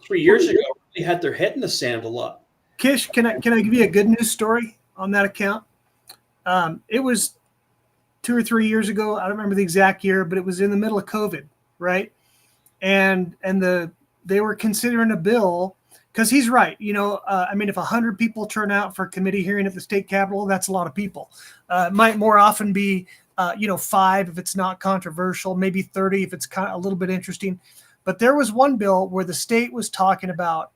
E: 3 years ago really had their head in the sand a lot.
D: Kish, can I give you a good news story on that account? It was 2 or 3 years ago. I don't remember the exact year, but it was in the middle of COVID, right? And they were considering a bill, because he's right. If 100 people turn out for a committee hearing at the state capitol, that's a lot of people. It might more often be, 5 if it's not controversial, maybe 30 if it's kind of a little bit interesting. But there was one bill where the state was talking about,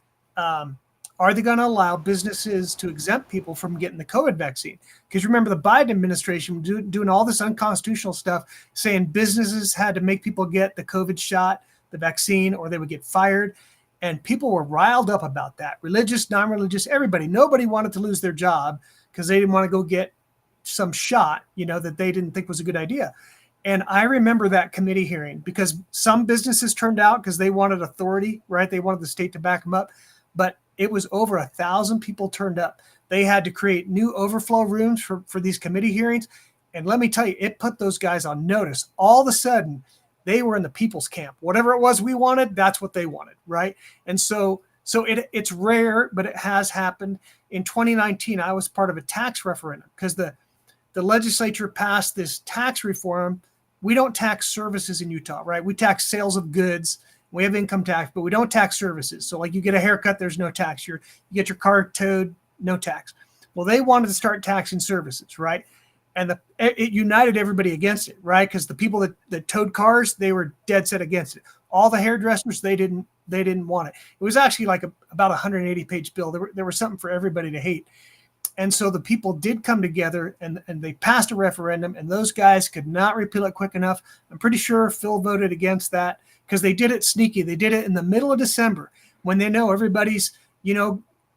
D: are they going to allow businesses to exempt people from getting the COVID vaccine? Because remember, the Biden administration doing all this unconstitutional stuff, saying businesses had to make people get the COVID shot, the vaccine, or they would get fired. And people were riled up about that. Religious, non-religious, everybody. Nobody wanted to lose their job because they didn't want to go get some shot, that they didn't think was a good idea. And I remember that committee hearing because some businesses turned out because they wanted authority, right? They wanted the state to back them up. But it was over 1,000 people turned up. They had to create new overflow rooms for these committee hearings. And let me tell you, it put those guys on notice. All of a sudden, they were in the people's camp. Whatever it was we wanted, that's what they wanted, right? And so it's rare, but it has happened. In 2019, I was part of a tax referendum because the legislature passed this tax reform. We don't tax services in Utah, right? We tax sales of goods. We have income tax, but we don't tax services. So like you get a haircut, there's no tax. You get your car towed, no tax. Well, they wanted to start taxing services, right? and it united everybody against it, right? Because the people that towed cars, they were dead set against it. All the hairdressers, they didn't want it. It was actually like about 180-page bill. There was something for everybody to hate. And so the people did come together and they passed a referendum, and those guys could not repeal it quick enough. I'm pretty sure Phil voted against that because they did it sneaky. They did it in the middle of December when they know everybody's,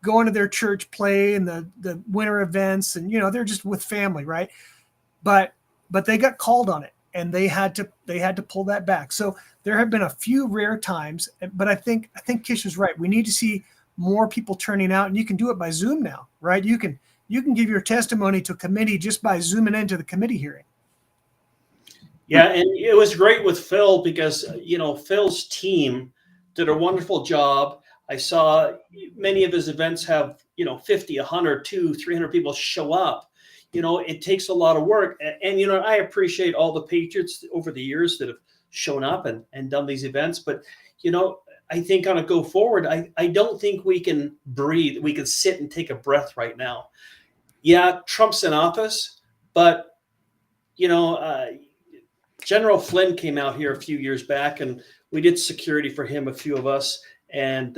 D: going to their church play and the winter events, and, they're just with family, right? But they got called on it, and they had to pull that back. So there have been a few rare times, but I think Kish is right. We need to see more people turning out, and you can do it by Zoom now, right? You can give your testimony to a committee just by zooming into the committee hearing.
E: Yeah, and it was great with Phil because, Phil's team did a wonderful job. I saw many of his events have, 50, 100, 200, 300 people show up. It takes a lot of work. And I appreciate all the patriots over the years that have shown up and done these events. But, I think on a go forward, I don't think we can breathe. We can sit and take a breath right now. Yeah, Trump's in office, but, General Flynn came out here a few years back, and we did security for him, a few of us. And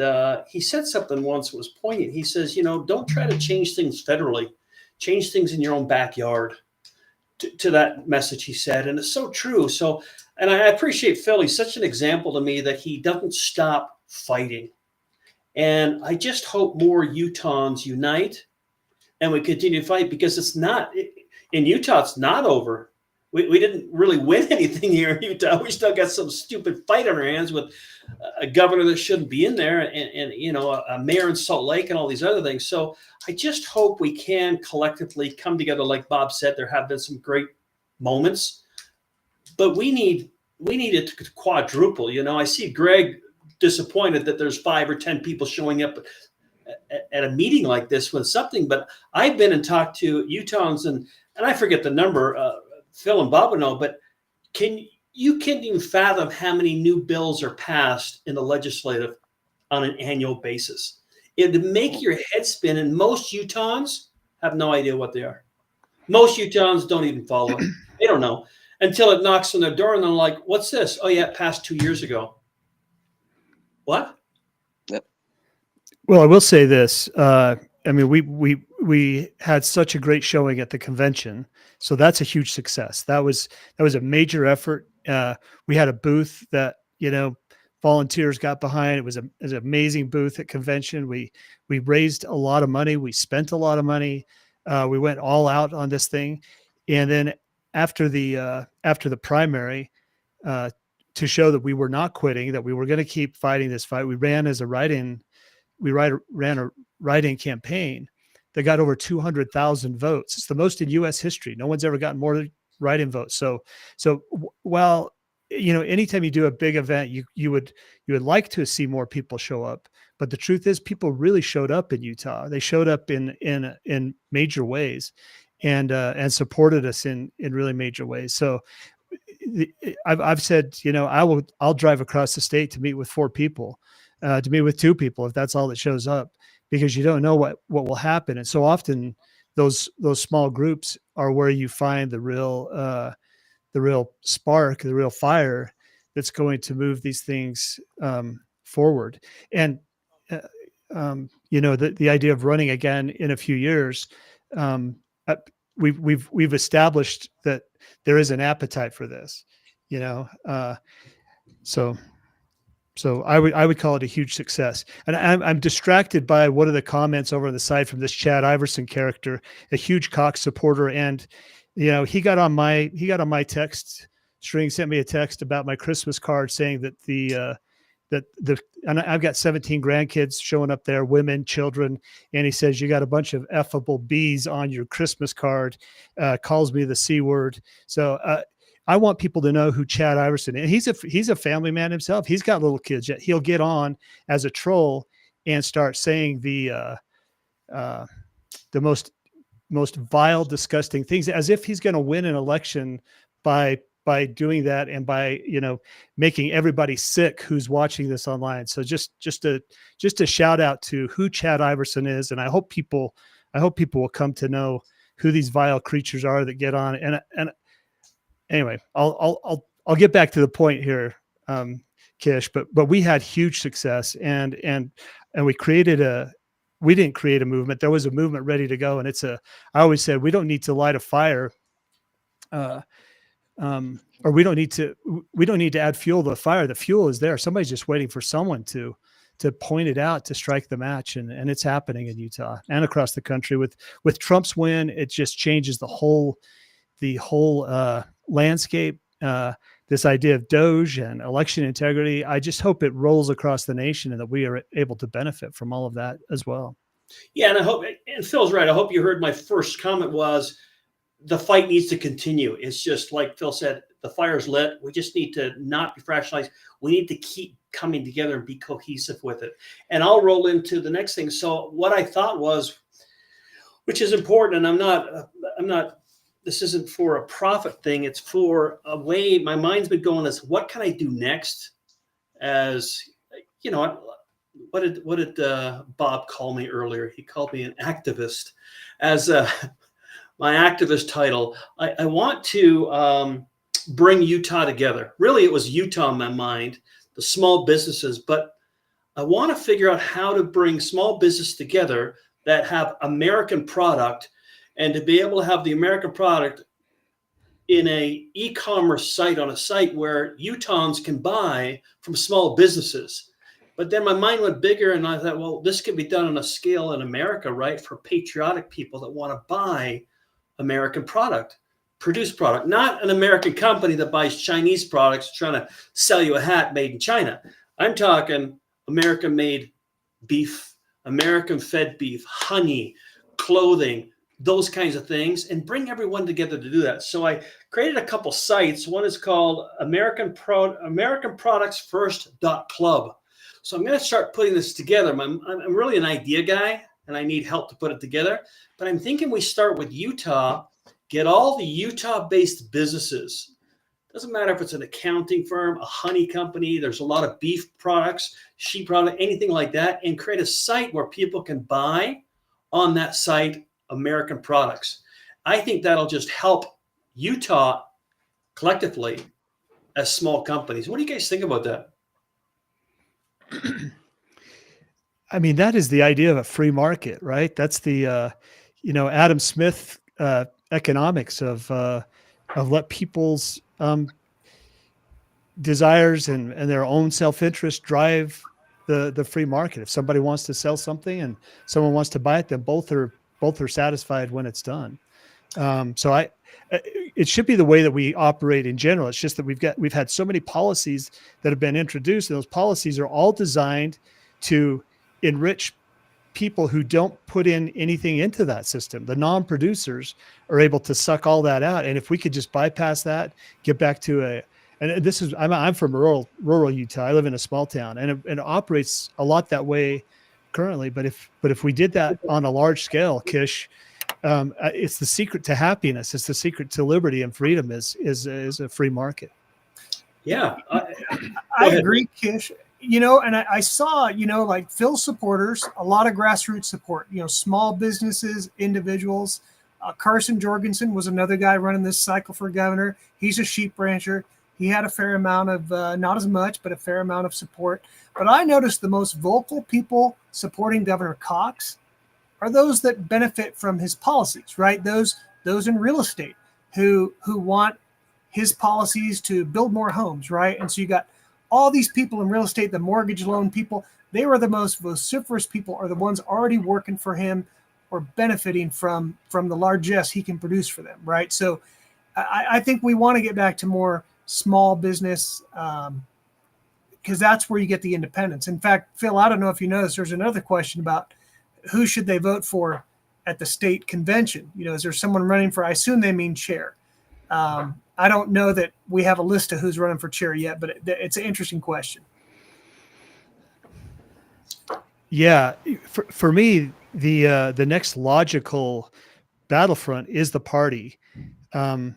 E: he said something once that was poignant. He says, don't try to change things federally. Change things in your own backyard. To that message, he said. And it's so true. So, and I appreciate Phil. He's such an example to me that he doesn't stop fighting. And I just hope more Utahns unite and we continue to fight, because it's not, in Utah, it's not over. We didn't really win anything here in Utah. We still got some stupid fight on our hands with a governor that shouldn't be in there, and a mayor in Salt Lake and all these other things. So I just hope we can collectively come together. Like Bob said, there have been some great moments, but we need it to quadruple. I see Greg disappointed that there's 5 or 10 people showing up at a meeting like this with something. But I've been and talked to Utahns, and I forget the number. Phil and Bob would know, but can't even fathom how many new bills are passed in the legislative on an annual basis. It'd make your head spin, and most Utahns have no idea what they are. Most Utahns don't even follow it. They don't know until it knocks on their door, and they're like, "What's this? Oh yeah, it passed 2 years ago." What?
B: Yep.
C: Well, I will say this. We had such a great showing at the convention, so that's a huge success. That was a major effort. We had a booth that volunteers got behind. It was an amazing booth at convention. We raised a lot of money. We spent a lot of money. We went all out on this thing, and then after the primary, to show that we were not quitting, that we were going to keep fighting this fight, we ran as a write-in. We ran a write-in campaign that got over 200,000 votes. It's the most in U.S. history. No one's ever gotten more write-in votes. So while anytime you do a big event, you would like to see more people show up, but the truth is, people really showed up in Utah. They showed up in major ways, and supported us in really major ways. So I've said, I'll drive across the state to meet with 4 people. To meet with 2 people, if that's all that shows up, because you don't know what will happen. And so often those small groups are where you find the real spark, the real fire that's going to move these things forward. And the idea of running again in a few years, we've established that there is an appetite for this, So I would call it a huge success. And I'm distracted by one of the comments over on the side from this Chad Iverson character, a huge Cox supporter. And, he got on my text string, sent me a text about my Christmas card saying that and I've got 17 grandkids showing up there, women, children. And he says, you got a bunch of effable B's on your Christmas card, calls me the C word. So, I want people to know who Chad Iverson is. He's a family man himself. He's got little kids. Yet he'll get on as a troll and start saying the most vile, disgusting things, as if he's going to win an election by doing that, and by making everybody sick who's watching this online. So just a shout out to who Chad Iverson is, and I hope people will come to know who these vile creatures are that get on. And anyway, I'll get back to the point here, Kish. But we had huge success, and we didn't create a movement. There was a movement ready to go, and I always said we don't need to light a fire. Or we don't need to add fuel to the fire. The fuel is there. Somebody's just waiting for someone to point it out, to strike the match. And it's happening in Utah and across the country with Trump's win. It just changes the whole landscape. This idea of Doge and election integrity. I just hope it rolls across the nation and that we are able to benefit from all of that as well.
E: Yeah. And I hope, and Phil's right. I hope you heard my first comment was the fight needs to continue. It's just like Phil said, the fire's lit. We just need to not be fractionalized. We need to keep coming together and be cohesive with it. And I'll roll into the next thing. So what I thought was, which is important, and I'm not, this isn't for a profit thing. It's for a way my mind's been going is, what can I do next? As you know, what did Bob call me earlier? He called me an activist. As my activist title, I want to bring Utah together. Really, it was Utah in my mind, the small businesses, but I want to figure out how to bring small business together that have American product, and to be able to have the American product in a e-commerce site, on a site where Utahns can buy from small businesses. But then my mind went bigger, and I thought, well, this could be done on a scale in America, right? For patriotic people that want to buy American product, produced product, not an American company that buys Chinese products trying to sell you a hat made in China. I'm talking American made beef, American fed beef, honey, clothing, those kinds of things, and bring everyone together to do that. So I created a couple sites. One is called AmericanProductsFirst.club. So I'm going to start putting this together. I'm really an idea guy, and I need help to put it together. But I'm thinking we start with Utah, get all the Utah-based businesses. Doesn't matter if it's an accounting firm, a honey company, there's a lot of beef products, sheep product, anything like that, and create a site where people can buy on that site American products. I think that'll just help Utah collectively as small companies. What do you guys think about that?
C: I mean, that is the idea of a free market, right? That's the, Adam Smith economics of let people's desires and their own self-interest drive the free market. If somebody wants to sell something and someone wants to buy it, then both are satisfied when it's done. So it should be the way that we operate in general. It's just that we've had so many policies that have been introduced, and those policies are all designed to enrich people who don't put in anything into that system. The non-producers are able to suck all that out. And if we could just bypass that, get back to I'm from rural Utah. I live in a small town, and it operates a lot that way currently. But if we did that on a large scale, Kish, it's the secret to happiness. It's the secret to liberty and freedom is a free market.
E: Yeah,
D: I agree, Kish. And I saw, like Phil supporters, a lot of grassroots support, small businesses, individuals. Carson Jorgensen was another guy running this cycle for governor. He's a sheep rancher. He had a fair amount of, not as much, but a fair amount of support. But I noticed the most vocal people supporting Governor Cox are those that benefit from his policies, right? Those in real estate who want his policies to build more homes, right? And so you got all these people in real estate, the mortgage loan people, they were the most vociferous people, are the ones already working for him or benefiting from the largesse he can produce for them, right? So I think we want to get back to more small business because that's where you get the independence. In fact, Phil, I don't know if you noticed, there's another question about who should they vote for at the state convention? Is there someone running for, I assume they mean chair. I don't know that we have a list of who's running for chair yet, but it's an interesting question.
C: Yeah, for me, the next logical battlefront is the party, and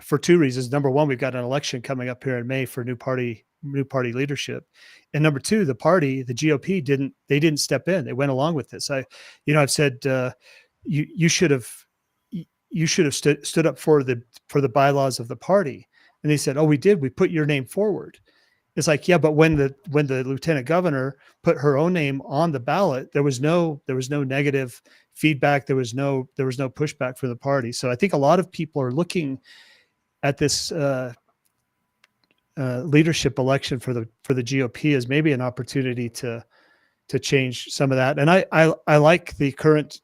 C: for two reasons. Number one, we've got an election coming up here in May for new party leadership, and number two, the party, the GOP, didn't step in. They went along with this. I've said you should have. you should have stood up for the bylaws of the party. And they said, oh, we did. We put your name forward. It's like, yeah, but when the lieutenant governor put her own name on the ballot, there was no negative feedback. There was no pushback for the party. So I think a lot of people are looking at this leadership election for the GOP as maybe an opportunity to change some of that. And I like the current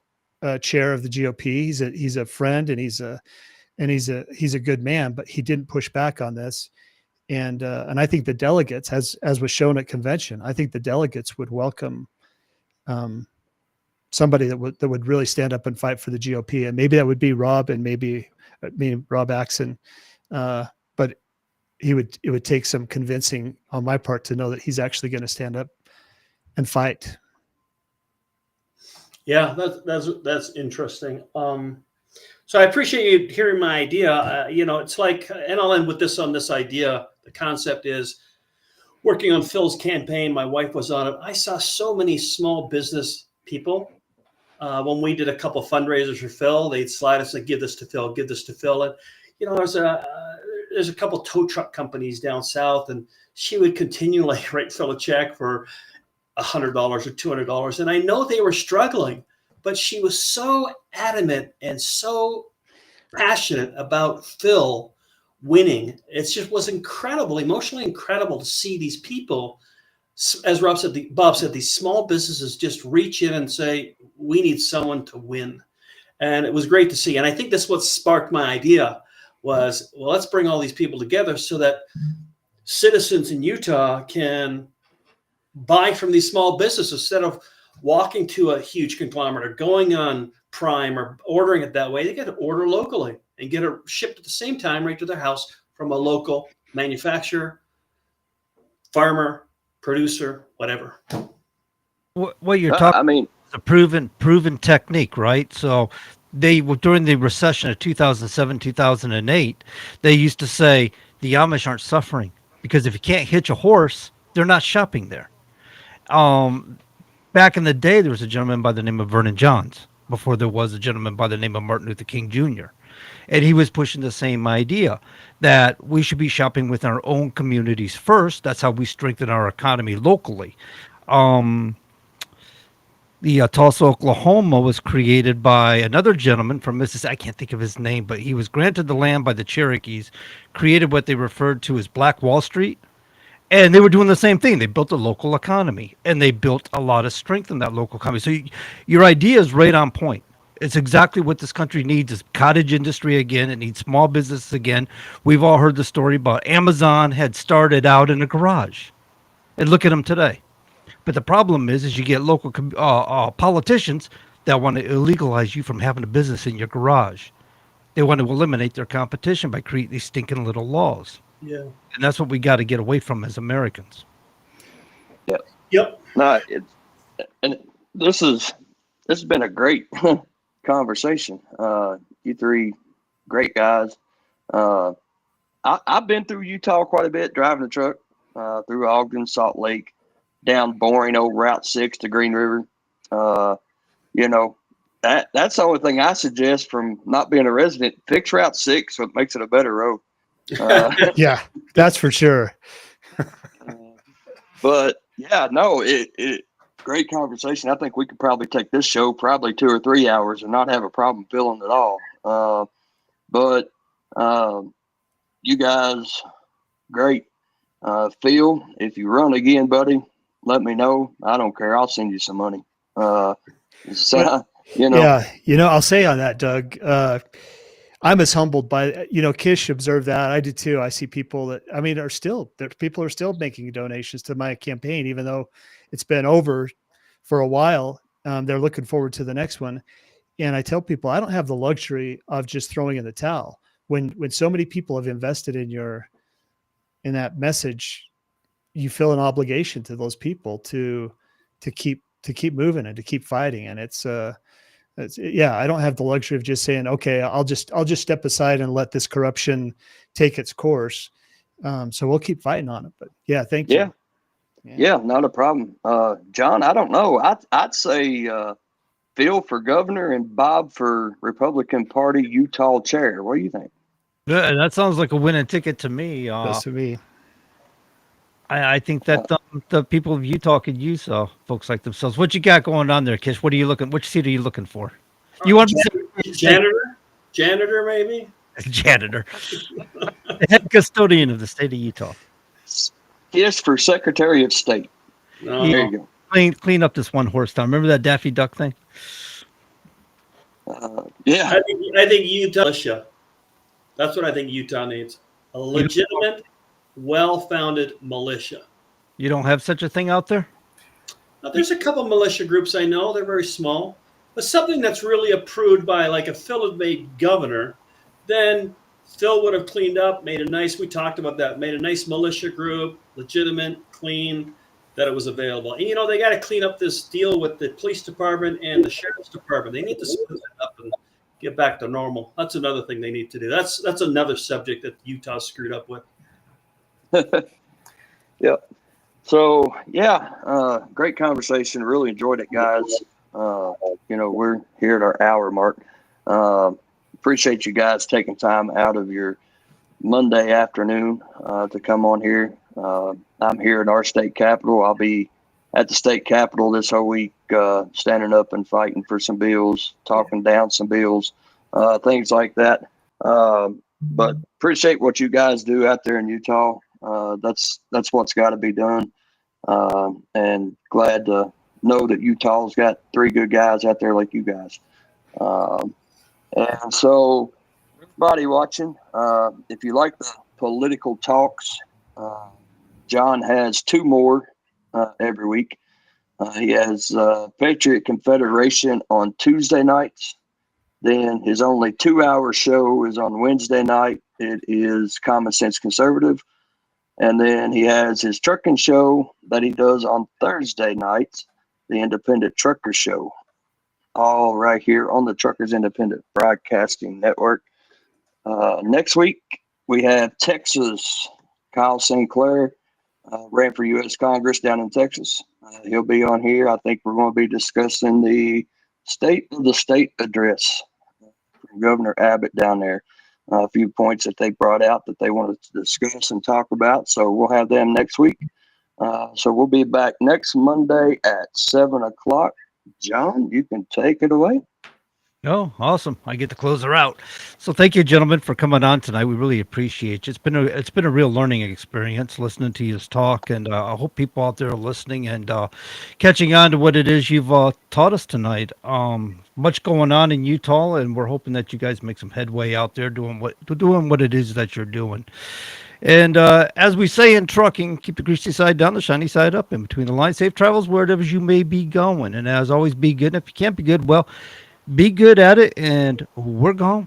C: chair of the GOP. He's a friend, and he's a good man, but he didn't push back on this. And I think the delegates, as was shown at convention, I think the delegates would welcome somebody that would really stand up and fight for the GOP. And maybe that would be Rob, and maybe Rob Axon. But it would take some convincing on my part to know that he's actually going to stand up and fight.
E: Yeah, that's interesting. So I appreciate you hearing my idea. It's like, and I'll end with this on this idea. The concept is working on Phil's campaign. My wife was on it. I saw so many small business people. When we did a couple fundraisers for Phil, they'd slide us and give this to Phil, give this to Phil. And, there's a couple tow truck companies down south, and she would continually write Phil a check for $100 or $200. And I know they were struggling, but she was so adamant and so passionate about Phil winning. It just was incredible, emotionally incredible to see these people, as Bob said, these small businesses just reach in and say, we need someone to win. And it was great to see. And I think that's what sparked my idea was, well, let's bring all these people together so that citizens in Utah can buy from these small businesses instead of walking to a huge conglomerate or going on Prime or ordering it that way. They get to order locally and get it shipped at the same time right to their house from a local manufacturer, farmer, producer, whatever.
A: What you're talking is a proven technique, right? So they were during the recession of 2007, 2008, they used to say the Amish aren't suffering because if you can't hitch a horse, they're not shopping there. Back in the day, there was a gentleman by the name of Vernon Johns before there was a gentleman by the name of Martin Luther King Jr. And he was pushing the same idea that we should be shopping with our own communities first. That's how we strengthen our economy locally. The Tulsa, Oklahoma was created by another gentleman from Mississippi. I can't think of his name, but he was granted the land by the Cherokees, created what they referred to as Black Wall Street. And they were doing the same thing. They built a local economy, and they built a lot of strength in that local economy. So your idea is right on point. It's exactly what this country needs is cottage industry again. It needs small businesses again. We've all heard the story about Amazon had started out in a garage. And look at them today. But the problem is you get local politicians that want to illegalize you from having a business in your garage. They want to eliminate their competition by creating these stinking little laws.
E: Yeah.
A: And that's what we got to get away from as Americans.
E: Yep.
B: No, this has been a great conversation. You three great guys. I've been through Utah quite a bit, driving the truck through Ogden, Salt Lake, down Boring, old Route 6 to Green River. That's the only thing I suggest from not being a resident. Fix Route 6 so it makes it a better road.
C: Yeah, that's for sure.
B: But yeah, no, it great conversation. I think we could probably take this show probably 2 or 3 hours and not have a problem filling it all. But you guys, great. Phil, if you run again, buddy, let me know. I don't care. I'll send you some money.
C: Yeah, I'll say on that, Doug, I'm as humbled by, Kish observed that. I did too. I see people that, people are still making donations to my campaign, even though it's been over for a while. They're looking forward to the next one. And I tell people, I don't have the luxury of just throwing in the towel. When so many people have invested in that message, you feel an obligation to those people to keep moving and to keep fighting. And it's I don't have the luxury of just saying, okay, I'll just step aside and let this corruption take its course. So we'll keep fighting on it. But yeah, thank you.
B: Yeah, not a problem. John, I don't know. I'd say Phil for governor and Bob for Republican Party Utah chair. What do you think?
A: Yeah, that sounds like a winning ticket to me.
C: Does to me.
A: I think that the people of Utah could use folks like themselves. What you got going on there, Kish? What are you looking? Which seat are you looking for? You want to
E: Janitor, maybe.
A: Janitor, the head custodian of the state of Utah.
B: Yes, for Secretary of State.
E: No.
B: There you
A: Clean up this one horse town. Remember that Daffy Duck thing?
B: go. Yeah.
E: I think Utah militia. That's what I think Utah needs. A legitimate, well-founded militia.
A: You don't have such a thing out there?
E: Now, there's a couple militia groups I know. They're very small. But something that's really approved by, like, if Phil had made governor, then Phil would have cleaned up, we talked about that, made a nice militia group, legitimate, clean, that it was available. And, they got to clean up this deal with the police department and the sheriff's department. They need to split that up and get back to normal. That's another thing they need to do. That's another subject that Utah screwed up with.
B: Yep. So, great conversation. Really enjoyed it, guys. We're here at our hour mark. Appreciate you guys taking time out of your Monday afternoon to come on here. I'm here in our state capitol. I'll be at the state capitol this whole week, standing up and fighting for some bills, talking down some bills, things like that. But appreciate what you guys do out there in Utah. That's what's got to be done. And glad to know that Utah's got 3 good guys out there like you guys. And so, everybody watching, if you like the political talks, John has 2 more every week. He has Patriot Confederation on Tuesday nights. Then his only 2-hour show is on Wednesday night. It is Common Sense Conservative. And then he has his trucking show that he does on Thursday nights, the Independent Trucker Show. All right here on the Truckers Independent Broadcasting Network. Next week, we have Texas. Kyle St. Clair ran for U.S. Congress down in Texas. He'll be on here. I think we're going to be discussing the State of the State address from Governor Abbott down there. A few points that they brought out that they wanted to discuss and talk about. So we'll have them next week. So we'll be back next Monday at 7 o'clock. John, you can take it away.
A: Oh, awesome. I get to close her out. So thank you, gentlemen, for coming on tonight. We really appreciate you. It's been a real learning experience listening to you talk, and I hope people out there are listening and catching on to what it is you've taught us tonight. Much going on in Utah, and we're hoping that you guys make some headway out there doing what it is that you're doing. And as we say in trucking, keep the greasy side down, the shiny side up, in between the lines. Safe travels wherever you may be going. And as always, be good. And if you can't be good, well, be good at it, and we're gone.